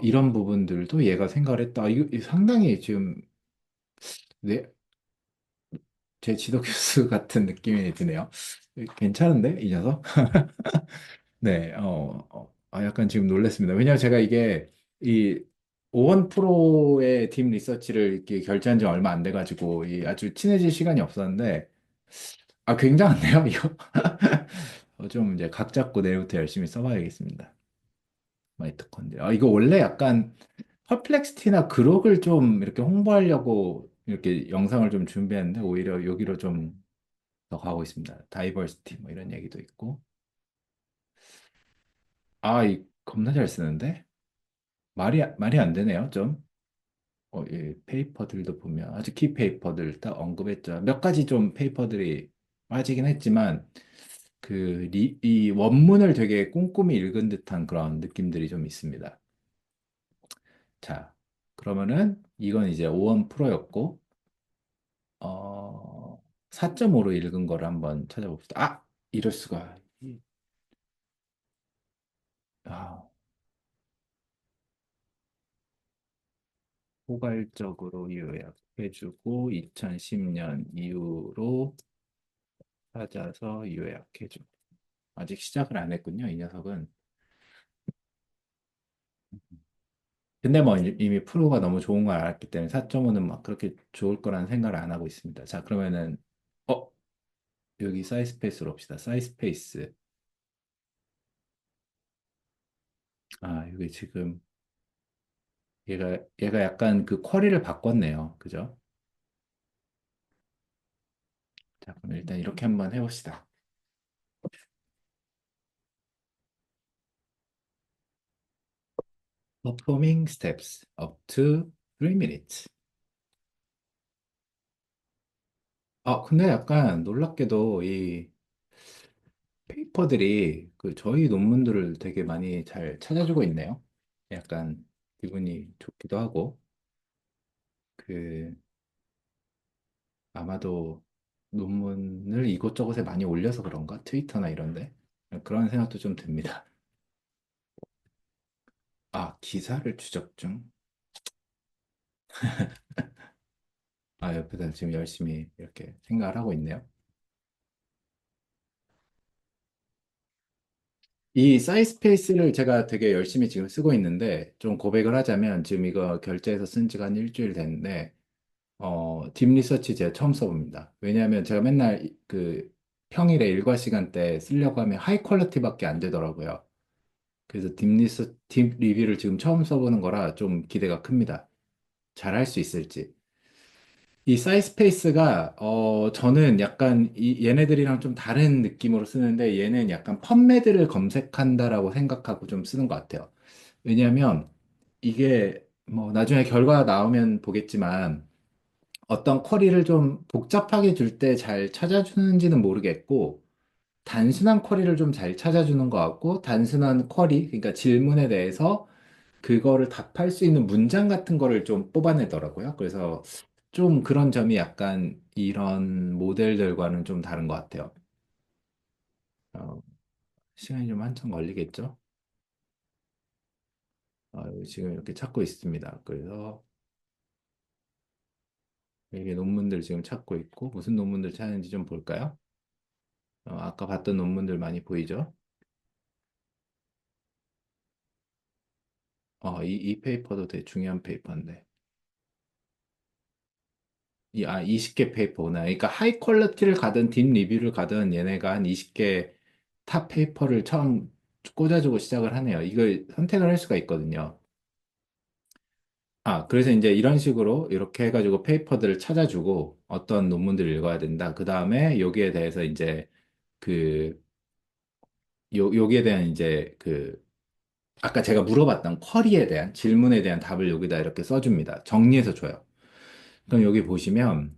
이런 부분들도 얘가 생각을 했다. 이거 상당히 지금 내, 제 지도 교수 같은 느낌이 드네요. 괜찮은데, 이 녀석? 네, 약간 지금 놀랐습니다. 왜냐하면 제가 이게 이 오원 프로의 팀 리서치를 이렇게 결제한 지 얼마 안 돼가지고 이 아주 친해질 시간이 없었는데 굉장한데요, 이거? 좀 이제 각 잡고 내일부터 열심히 써봐야겠습니다. 마이토콘드리아. 이거 원래 약간 퍼플렉스티나 그록을 좀 이렇게 홍보하려고 이렇게 영상을 좀 준비했는데 오히려 여기로 좀 더 가고 있습니다. 다이버시티 뭐 이런 얘기도 있고. 이 겁나 잘 쓰는데 말이 안 되네요, 좀. 이 페이퍼들도 보면 아주 키 페이퍼들 딱 언급했죠. 몇 가지 좀 페이퍼들이 빠지긴 했지만 이 원문을 되게 꼼꼼히 읽은 듯한 그런 느낌들이 좀 있습니다. 자, 그러면은 이건 이제 5원 프로였고, 4.5로 읽은 거를 한번 찾아봅시다. 이럴 수가. 아, 포괄적으로 요약해주고, 2010년 이후로 찾아서 요약해주고. 아직 시작을 안 했군요, 이 녀석은. 근데 뭐 이미 프로가 너무 좋은 걸 알았기 때문에 4.5는 막 그렇게 좋을 거라는 생각을 안 하고 있습니다. 자, 그러면은, 어, 여기 사이스페이스로 봅시다. 사이스페이스. 여기 지금 얘가 약간 그 쿼리를 바꿨네요. 그죠? 자, 그럼 일단 이렇게 한번 해봅시다. Performing steps up to 3 minutes. 근데 약간 놀랍게도 이 페이퍼들이 저희 논문들을 되게 많이 잘 찾아주고 있네요. 약간 기분이 좋기도 하고, 그, 아마도 논문을 이곳저곳에 많이 올려서 그런가? 트위터나 이런데. 그런 생각도 좀 듭니다. 기사를 추적 중. 옆에서 지금 열심히 이렇게 생각을 하고 있네요. 이 사이스페이스를 제가 되게 열심히 지금 쓰고 있는데, 좀 고백을 하자면, 지금 이거 결제해서 쓴 지가 한 일주일 됐는데, 딥 리서치 제가 처음 써봅니다. 왜냐하면 제가 맨날 평일에 일과 시간 때 쓰려고 하면 하이 퀄리티밖에 안 되더라고요. 그래서 딥 리뷰를 지금 처음 써보는 거라 좀 기대가 큽니다. 잘 할 수 있을지. 이 사이스페이스가 저는 약간 얘네들이랑 좀 다른 느낌으로 쓰는데 얘는 약간 펀메드를 검색한다라고 생각하고 좀 쓰는 것 같아요. 왜냐하면 이게 뭐 나중에 결과 나오면 보겠지만 어떤 쿼리를 좀 복잡하게 줄 때 잘 찾아주는지는 모르겠고 단순한 쿼리를 좀 잘 찾아주는 것 같고 단순한 쿼리 그러니까 질문에 대해서 그거를 답할 수 있는 문장 같은 거를 좀 뽑아내더라고요. 그래서 좀 그런 점이 약간 이런 모델들과는 좀 다른 것 같아요. 어, 시간이 좀 한참 걸리겠죠? 지금 이렇게 찾고 있습니다. 그래서 이게 논문들 지금 찾고 있고 무슨 논문들 찾는지 좀 볼까요? 아까 봤던 논문들 많이 보이죠? 이 페이퍼도 되게 중요한 페이퍼인데. 20개 페이퍼구나. 그러니까 하이 퀄리티를 가든 딥 리뷰를 가든 얘네가 한 20개 탑 페이퍼를 처음 꽂아주고 시작을 하네요. 이걸 선택을 할 수가 있거든요. 그래서 이제 이런 식으로 이렇게 해가지고 페이퍼들을 찾아주고 어떤 논문들을 읽어야 된다. 그 다음에 여기에 대해서 이제 그, 여기에 대한 이제 아까 제가 물어봤던 쿼리에 대한 질문에 대한 답을 여기다 이렇게 써줍니다. 정리해서 줘요. 그럼 여기 보시면,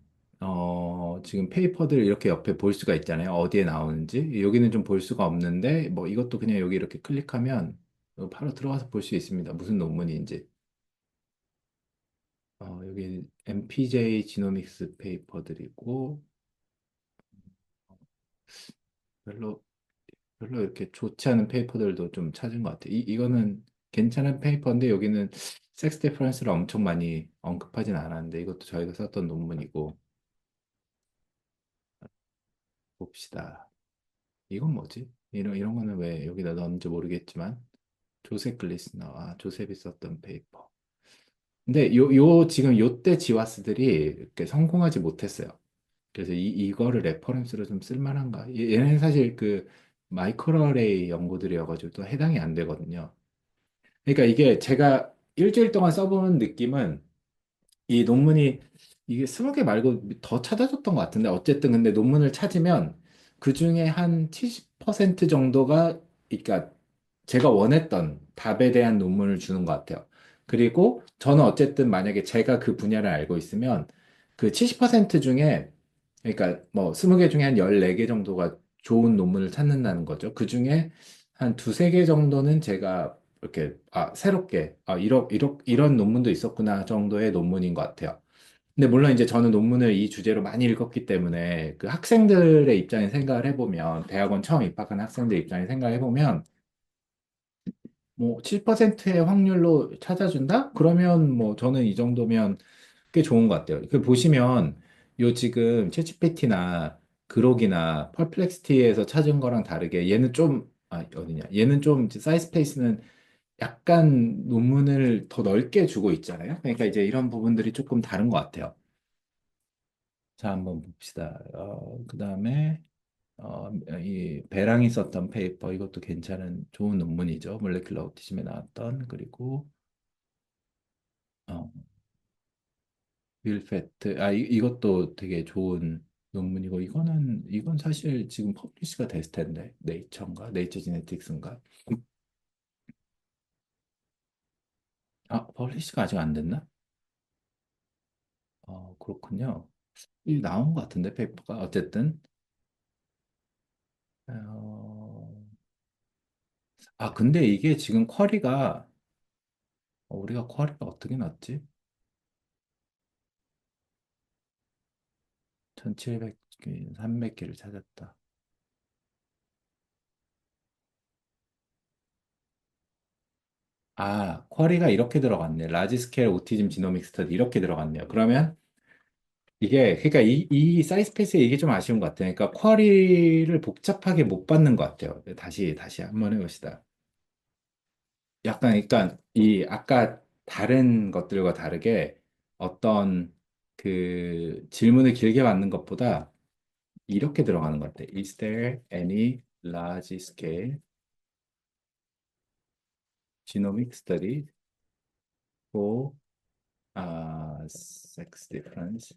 지금 페이퍼들 이렇게 옆에 볼 수가 있잖아요. 어디에 나오는지. 여기는 좀 볼 수가 없는데, 뭐 이것도 그냥 여기 이렇게 클릭하면 바로 들어가서 볼 수 있습니다. 무슨 논문인지. 여기 MPJ 지노믹스 페이퍼들이고, 별로, 별로 이렇게 좋지 않은 페이퍼들도 좀 찾은 것 같아요. 이거는 괜찮은 페이퍼인데, 여기는 섹스 디퍼런스를 엄청 많이 언급하진 않았는데, 이것도 저희가 썼던 논문이고, 봅시다. 이건 뭐지? 이런 거는 왜 여기다 넣었는지 모르겠지만, 조셉 글리스너, 조셉이 썼던 페이퍼. 근데 지금 요때 지와스들이 이렇게 성공하지 못했어요. 그래서 이거를 레퍼런스로 좀 쓸만한가? 얘는 사실 마이크로레이 연구들이어가지고 또 해당이 안 되거든요. 그러니까 이게 제가 일주일 동안 써보는 느낌은 이 논문이 이게 20개 말고 더 찾아줬던 것 같은데 어쨌든 근데 논문을 찾으면 그 중에 한 70% 정도가 그러니까 제가 원했던 답에 대한 논문을 주는 것 같아요. 그리고 저는 어쨌든 만약에 제가 그 분야를 알고 있으면 그 70% 중에 그러니까 뭐 20개 중에 한 14개 정도가 좋은 논문을 찾는다는 거죠. 그 중에 한 두세 개 정도는 제가 이렇게 새롭게 이런 논문도 있었구나 정도의 논문인 것 같아요. 근데 물론 이제 저는 논문을 이 주제로 많이 읽었기 때문에 그 학생들의 입장에 생각을 해보면 대학원 처음 입학한 학생들 입장에 생각을 해보면 뭐 7%의 확률로 찾아준다? 그러면 뭐 저는 이 정도면 꽤 좋은 것 같아요. 그 보시면 요 지금 챗GPT나 그록이나 펄플렉시티에서 찾은 거랑 다르게 얘는 좀 어디냐? 얘는 좀 사이즈 스페이스는 약간 논문을 더 넓게 주고 있잖아요. 그러니까 이제 이런 부분들이 조금 다른 것 같아요. 자, 한번 봅시다. 그다음에 이 베랑이 썼던 페이퍼 이것도 괜찮은 좋은 논문이죠. 몰레큘러 오티즘에 나왔던 그리고 어, 윌페트 이것도 되게 좋은 논문이고 이건 사실 지금 퍼블리시가 됐을 텐데 네이처인가 네이처 지네틱스인가 퍼블리시가 아직 안 됐나? 그렇군요. 이 나온 것 같은데 페이퍼가 어쨌든 어, 근데 이게 지금 쿼리가 우리가 쿼리가 어떻게 났지? 1700개, 300개를 찾았다. 쿼리가 이렇게 들어갔네. 라지 스케일 오티즘 지노믹 스터디 이렇게 들어갔네요. 그러면 그러니까 이 사이스페이스에 이게 좀 아쉬운 것 같아요. 그러니까 쿼리를 복잡하게 못 받는 것 같아요. 다시 한번 해봅시다. 약간, 그러니까 아까 다른 것들과 다르게 어떤 질문을 길게 받는 것보다 이렇게 들어가는 것 같아요. Is there any large scale genomic study for sex difference?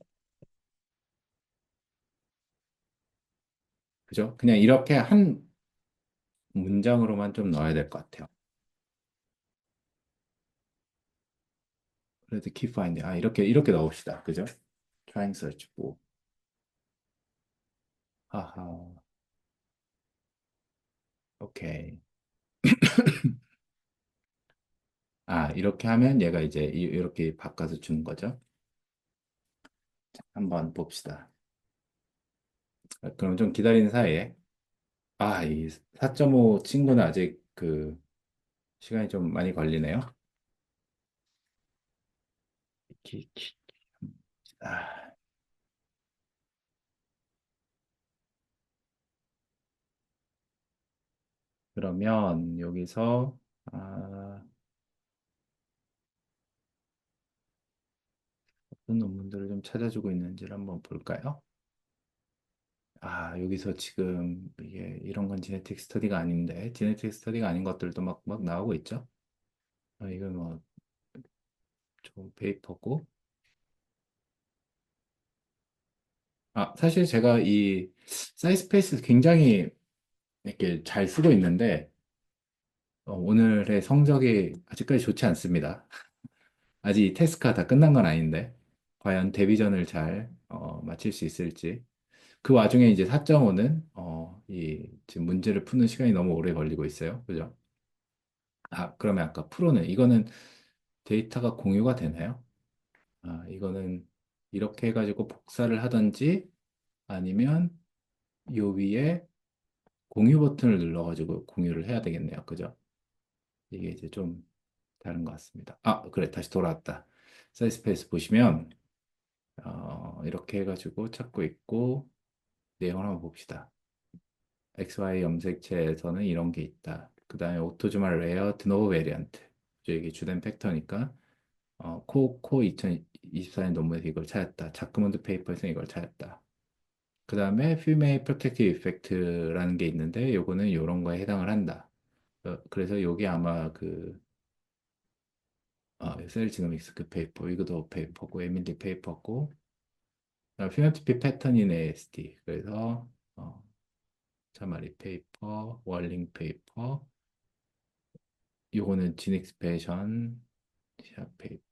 그죠? 그냥 이렇게 한 문장으로만 좀 넣어야 될 것 같아요. 그래도 keep finding. 이렇게 넣읍시다. 그죠? Trying search for. 하하. 오케이. 이렇게 하면 얘가 이제 이렇게 바꿔서 주는 거죠. 한번 봅시다. 그럼 좀 기다리는 사이에 이 4.5 친구는 아직 시간이 좀 많이 걸리네요. 키, 키. 아, 그러면 여기서 어떤 논문들을 좀 찾아주고 있는지를 한번 볼까요? 여기서 지금 이게 이런 건 지네틱 스터디가 아닌데 지네틱 스터디가 아닌 것들도 막 나오고 있죠. 이건 뭐 좀 페이퍼고 사실 제가 이 사이스페이스 굉장히 이렇게 잘 쓰고 있는데, 오늘의 성적이 아직까지 좋지 않습니다. 아직 이 테스트가 다 끝난 건 아닌데, 과연 데비전을 잘, 마칠 수 있을지. 그 와중에 이제 4.5는, 지금 문제를 푸는 시간이 너무 오래 걸리고 있어요. 그죠? 아, 그러면 아까 프로는, 이거는 데이터가 공유가 되나요? 아, 이거는 이렇게 해가지고 복사를 하든지, 아니면 요 위에 공유 버튼을 눌러가지고 공유를 해야 되겠네요. 그죠? 이게 이제 좀 다른 것 같습니다. 아, 그래. 다시 돌아왔다. 사이스페이스 보시면, 이렇게 해가지고 찾고 있고, 내용을 한번 봅시다. XY 염색체에서는 이런 게 있다. 그 다음에 오토즈말 레어 드노버 베리언트. 이게 주된 팩터니까, 코 2024년 논문에서 이걸 찾았다. 자크몬드 페이퍼에서 이걸 찾았다. 그 다음에 피메일 프로텍티브 이펙트라는 게 있는데, 요거는 이런 거에 해당을 한다. 그래서 요게 아마 셀 지노믹스 그 페이퍼, 이것도 페이퍼고, 에밀리 페이퍼고, 피노티피 패턴인 ASD. 그래서, 자마리 페이퍼, 월링 페이퍼, 요거는 진 익스패션, 샵 페이퍼.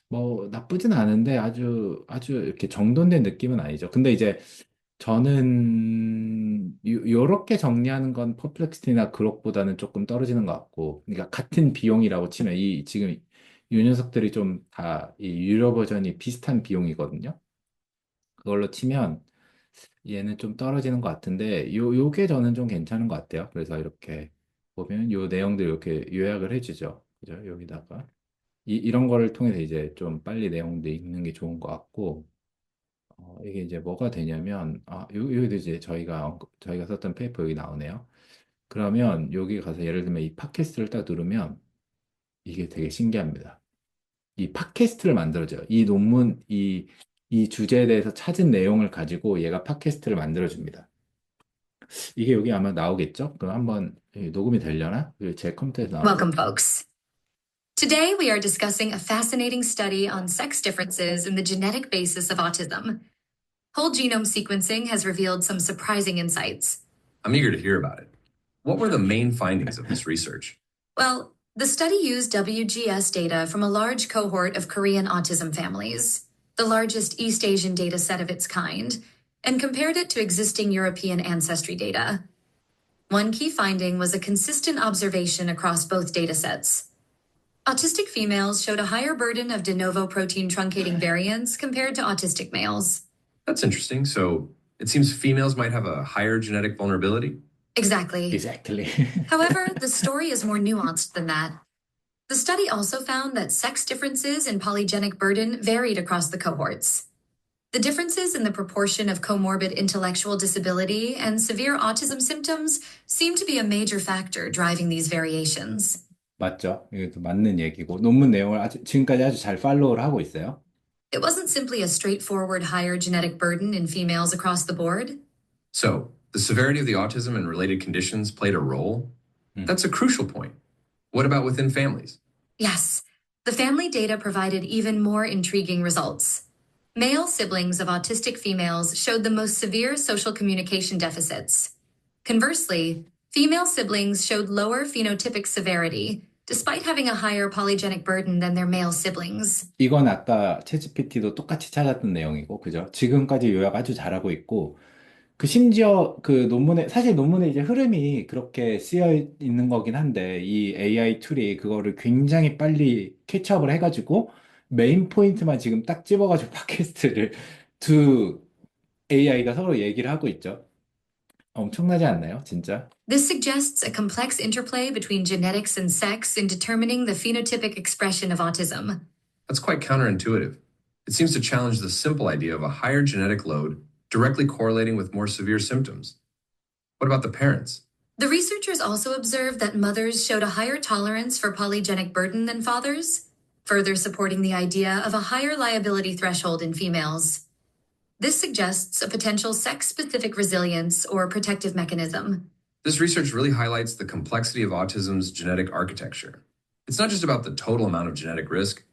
뭐, 나쁘진 않은데 아주 이렇게 정돈된 느낌은 아니죠. 근데 이제 저는 요렇게 정리하는 건 퍼플렉시티나 그록보다는 조금 떨어지는 것 같고, 그러니까 같은 비용이라고 치면 지금 이 녀석들이 좀 다 이 유료 버전이 비슷한 비용이거든요. 그걸로 치면 얘는 좀 떨어지는 것 같은데 요게 저는 좀 괜찮은 것 같아요. 그래서 이렇게 보면 요 내용들 이렇게 요약을 해주죠. 그죠? 여기다가 이런 거를 통해서 이제 좀 빨리 내용들 읽는 게 좋은 것 같고, 이게 이제 뭐가 되냐면, 여기도 이제 저희가 썼던 페이퍼 여기 나오네요. 그러면 여기 가서 예를 들면 이 팟캐스트를 딱 누르면 이게 되게 신기합니다. 이 팟캐스트를 만들어줘요. 이 주제에 대해서 찾은 내용을 가지고 얘가 팟캐스트를 만들어줍니다. 이게 여기 아마 나오겠죠? 그럼 한번 녹음이 되려나? 제 컴퓨터에서 나오고. Welcome, folks. Today, we are discussing a fascinating study on sex differences in the genetic basis of autism. Whole genome sequencing has revealed some surprising insights. I'm eager to hear about it. What were the main findings of this research? Well, the study used WGS data from a large cohort of Korean autism families, the largest East Asian data set of its kind, and compared it to existing European ancestry data. One key finding was a consistent observation across both datasets. Autistic females showed a higher burden of de novo protein truncating variants compared to autistic males. That's interesting. So it seems females might have a higher genetic vulnerability? Exactly. However, the story is more nuanced than that. The study also found that sex differences in polygenic burden varied across the cohorts. The differences in the proportion of comorbid intellectual disability and severe autism symptoms seem to be a major factor driving these variations. 맞죠? 이것도 맞는 얘기고 논문 내용을 지금까지 아주 잘 팔로우를 하고 있어요. It wasn't simply a straightforward higher genetic burden in females across the board. So the severity of the autism and related conditions played a role? That's a crucial point. What about within families? Yes, the family data provided even more intriguing results. Male siblings of autistic females showed the most severe social communication deficits. Conversely, female siblings showed lower phenotypic severity, despite having a higher polygenic burden than their male siblings. 이건 아까 챗GPT도 똑같이 찾았던 내용이고, 그죠? 지금까지 요약 아주 잘하고 있고, 심지어 사실 논문의 이제 흐름이 그렇게 쓰여 있는 거긴 한데, 이 AI 툴이 그거를 굉장히 빨리 캐치업을 해가지고, 메인 포인트만 지금 딱 집어가지고 팟캐스트를 두 AI가 서로 얘기를 하고 있죠. 엄청나지 않나요, 진짜? This suggests a complex interplay between genetics and sex in determining the phenotypic expression of autism. That's quite counterintuitive. It seems to challenge the simple idea of a higher genetic load directly correlating with more severe symptoms. What about the parents? The researchers also observed that mothers showed a higher tolerance for polygenic burden than fathers, further supporting the idea of a higher liability threshold in females. This suggests a potential sex-specific resilience or protective mechanism. This research really highlights the complexity of autism's genetic architecture. It's not just about the total amount of genetic risk,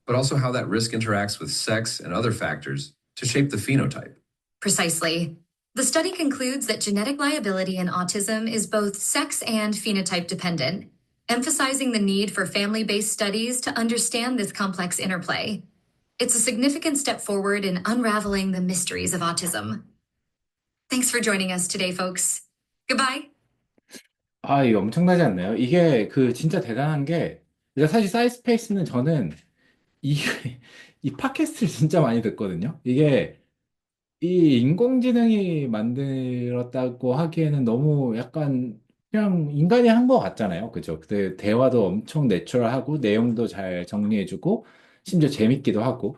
but also how that risk interacts with sex and other factors to shape the phenotype. Precisely. The study concludes that genetic liability in autism is both sex and phenotype dependent, emphasizing the need for family based studies to understand this complex interplay. It's a significant step forward in unraveling the mysteries of autism. Thanks for joining us today, folks. Goodbye. 아, 이게 엄청나지 않나요? 이게 그 진짜 대단한 게, 사실 사이스페이스는 저는 이, 이 팟캐스트를 진짜 많이 듣거든요. 이게 이 인공지능이 만들었다고 하기에는 너무 약간 그냥 인간이 한 것 같잖아요. 그죠? 근데 대화도 엄청 내추럴하고 내용도 잘 정리해주고 심지어 재밌기도 하고.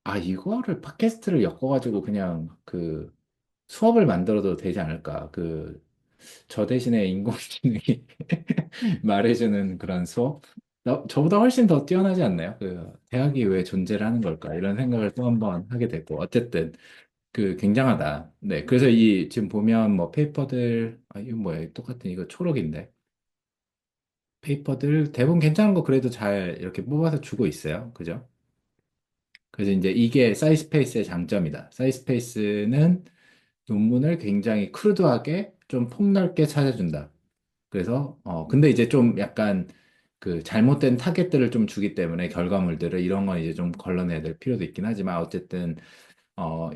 아, 이거를 팟캐스트를 엮어가지고 그냥 그 수업을 만들어도 되지 않을까. 저 대신에 인공지능이 말해주는 그런 수업? 저보다 훨씬 더 뛰어나지 않나요? 대학이 왜 존재를 하는 걸까? 이런 생각을 또 한 번 하게 되고. 어쨌든, 굉장하다. 네. 그래서 지금 보면 뭐 페이퍼들, 이거 뭐야, 똑같은 이거 초록인데. 페이퍼들 대부분 괜찮은 거 그래도 잘 이렇게 뽑아서 주고 있어요. 그죠? 그래서 이제 이게 사이스페이스의 장점이다. 사이스페이스는 논문을 굉장히 크루드하게 좀 폭넓게 찾아준다. 그래서, 근데 이제 좀 약간 잘못된 타겟들을 좀 주기 때문에 결과물들을 이런 건 이제 좀 걸러내야 될 필요도 있긴 하지만 어쨌든,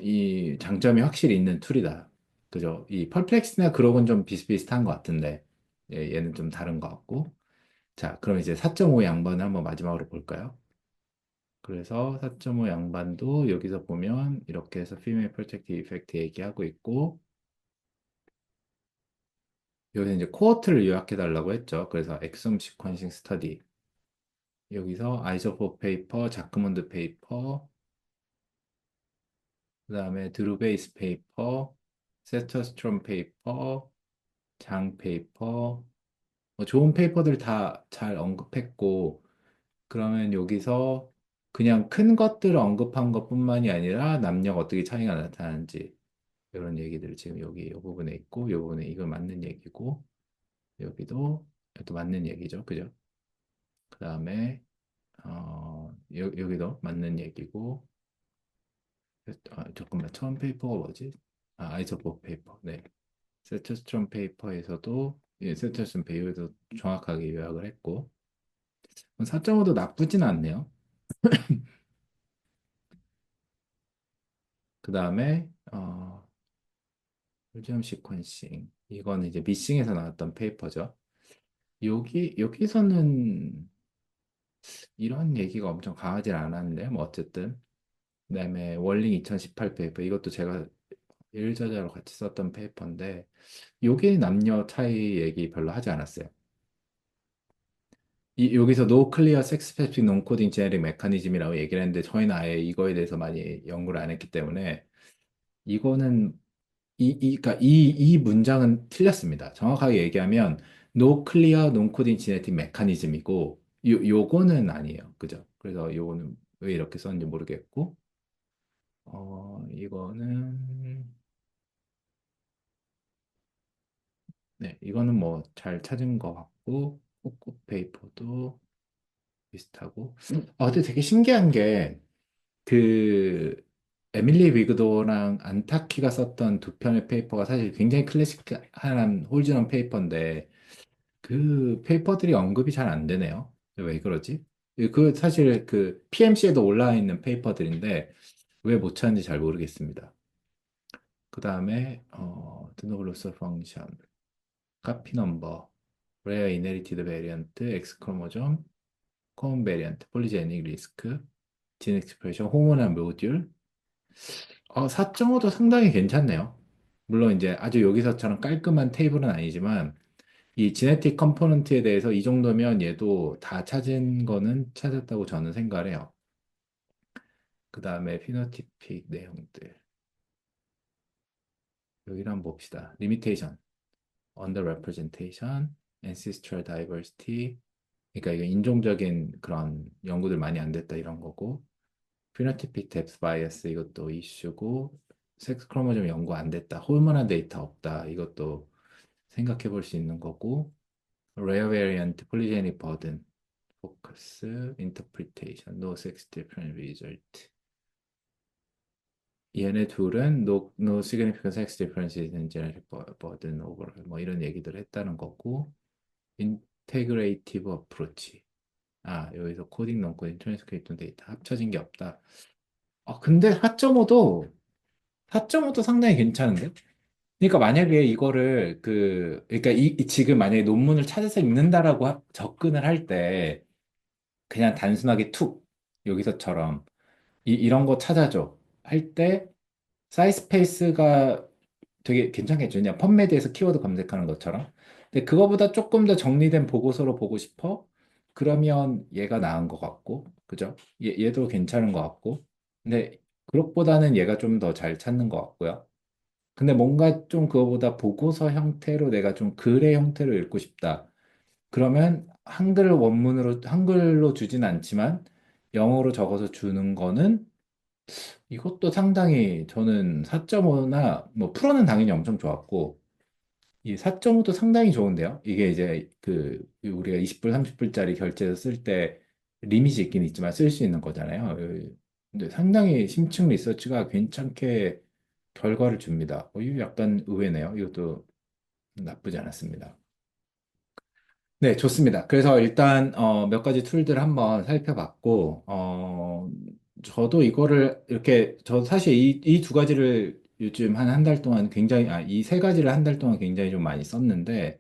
이 장점이 확실히 있는 툴이다. 그죠? 이 펄플렉스나 그록은 좀 비슷비슷한 것 같은데, 얘는 좀 다른 것 같고. 자, 그럼 이제 4.5 양반을 한번 마지막으로 볼까요? 그래서 4.5 양반도 여기서 보면 이렇게 해서 female protective effect 얘기하고 있고, 여기서 이제 코어트를 요약해 달라고 했죠. 그래서 엑솜 시퀀싱 스터디. 여기서 아이소포 페이퍼, 자크문드 페이퍼, 그다음에 드루베이스 페이퍼, 세터스트롬 페이퍼, 장 페이퍼, 뭐 좋은 페이퍼들 다 잘 언급했고, 그러면 여기서 그냥 큰 것들을 언급한 것뿐만이 아니라 남녀가 어떻게 차이가 나타나는지 이런 얘기들을 지금 여기 이 부분에 있고, 이 부분에 이거 맞는 얘기고, 여기도 이것도 맞는 얘기죠, 그죠? 그다음에 여기도 맞는 얘기고, 잠깐만, 처음 페이퍼가 뭐지? 아이소포 페이퍼. 네. 세트스트롬 페이퍼에서도, 예, 세트스트롬 페이퍼에서 정확하게 요약을 했고, 4.5도 나쁘진 않네요. 그 다음에, 홀지엄 시퀀싱. 이거는 이제 미싱에서 나왔던 페이퍼죠. 여기서는 이런 얘기가 엄청 강하진 않았는데, 뭐, 어쨌든. 그다음에 월링 2018 페이퍼. 이것도 제가 일저자로 같이 썼던 페이퍼인데, 요게 남녀 차이 얘기 별로 하지 않았어요. 여기서 No Clear Sex Specific Non-Coding Genetic Mechanism이라고 얘기를 했는데 저희는 아예 이거에 대해서 많이 연구를 안 했기 때문에 이거는 그러니까 이 문장은 틀렸습니다. 정확하게 얘기하면 No Clear Non-Coding Genetic Mechanism이고 요거는 아니에요. 그죠? 그래서 요거는 왜 이렇게 썼는지 모르겠고 이거는 네, 이거는 뭐 잘 찾은 것 같고 코코 페이퍼도 비슷하고 근데 되게 신기한 게 그 에밀리 위그도랑 안타키가 썼던 두 편의 페이퍼가 사실 굉장히 클래식한 홀즈넌 페이퍼인데 그 페이퍼들이 언급이 잘 안 되네요. 왜 그러지? 사실 PMC에도 올라와 있는 페이퍼들인데 왜 못 찾는지 잘 모르겠습니다. 그 다음에 드노블 로스 펑션, 카피 넘버, 레어 이네리티드 베리언트, 엑스 크로모점, 코온 베리언트, 폴리제닉 리스크, 진 익스프레션, 호모나 모듈 4.5도 상당히 괜찮네요. 물론 이제 아주 여기서처럼 깔끔한 테이블은 아니지만 이 지네틱 컴포넌트에 대해서 이 정도면 얘도 다 찾은 거는 찾았다고 저는 생각을 해요. 그 다음에 피노티픽 내용들. 여기를 한번 봅시다. 리미테이션, underrepresentation, ancestral diversity. 그러니까 이거 인종적인 그런 연구들 많이 안 됐다 이런 거고 피노티픽 뎁스 바이어스 이것도 이슈고 섹스 크로모좀 연구 안 됐다. 호르몬한 데이터 없다. 이것도 생각해 볼 수 있는 거고 rare variant polygenic burden focus interpretation no sex different result 얘네 둘은 no significant sex differences in genetic burden over 뭐 이런 얘기들 했다는 거고 integrative approach. 여기서 코딩 논코딩 트랜스크립트 데이터 합쳐진 게 없다. 근데 4.5도 상당히 괜찮은데? 그러니까 만약에 이거를 그러니까 지금 만약에 논문을 찾아서 읽는다라고 접근을 할 때 그냥 단순하게 툭 여기서처럼 이런 거 찾아줘 할 때 사이스페이스가 되게 괜찮겠죠. 그냥 펀메드에서 키워드 검색하는 것처럼. 근데 그거보다 조금 더 정리된 보고서로 보고 싶어? 그러면 얘가 나은 것 같고, 그죠? 얘도 괜찮은 것 같고. 근데 그것보다는 얘가 좀 더 잘 찾는 것 같고요. 근데 뭔가 좀 그거보다 보고서 형태로 내가 좀 글의 형태로 읽고 싶다. 그러면 한글 원문으로, 한글로 주진 않지만 영어로 적어서 주는 거는 이것도 상당히 저는 4.5나 뭐 프로는 당연히 엄청 좋았고 이 4.5도 상당히 좋은데요. 이게 이제 우리가 20불, 30불짜리 결제해서 쓸 때 리밋이 있긴 있지만 쓸 수 있는 거잖아요. 근데 상당히 심층 리서치가 괜찮게 결과를 줍니다. 이거 약간 의외네요. 이것도 나쁘지 않았습니다. 네, 좋습니다. 그래서 일단 몇 가지 툴들 한번 살펴봤고 저도 이거를 이렇게 저 사실 이 두 가지를 요즘 한 한 달 동안 굉장히 이 세 가지를 한 달 동안 굉장히 좀 많이 썼는데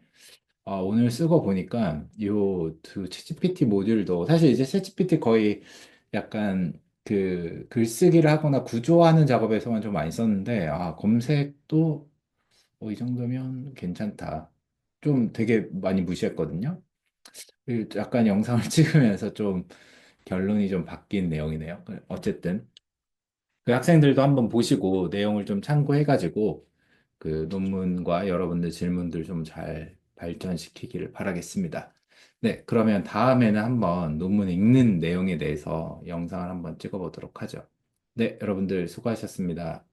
오늘 쓰고 보니까 요두 챗GPT 모듈도 사실 이제 챗GPT 거의 약간 글쓰기를 하거나 구조하는 작업에서만 좀 많이 썼는데 검색도 이 정도면 괜찮다. 좀 되게 많이 무시했거든요. 약간 영상을 찍으면서 좀 결론이 좀 바뀐 내용이네요. 어쨌든 그 학생들도 한번 보시고 내용을 좀 참고해가지고 그 논문과 여러분들 질문들 좀 잘 발전시키기를 바라겠습니다. 네, 그러면 다음에는 한번 논문 읽는 내용에 대해서 영상을 한번 찍어보도록 하죠. 네, 여러분들 수고하셨습니다.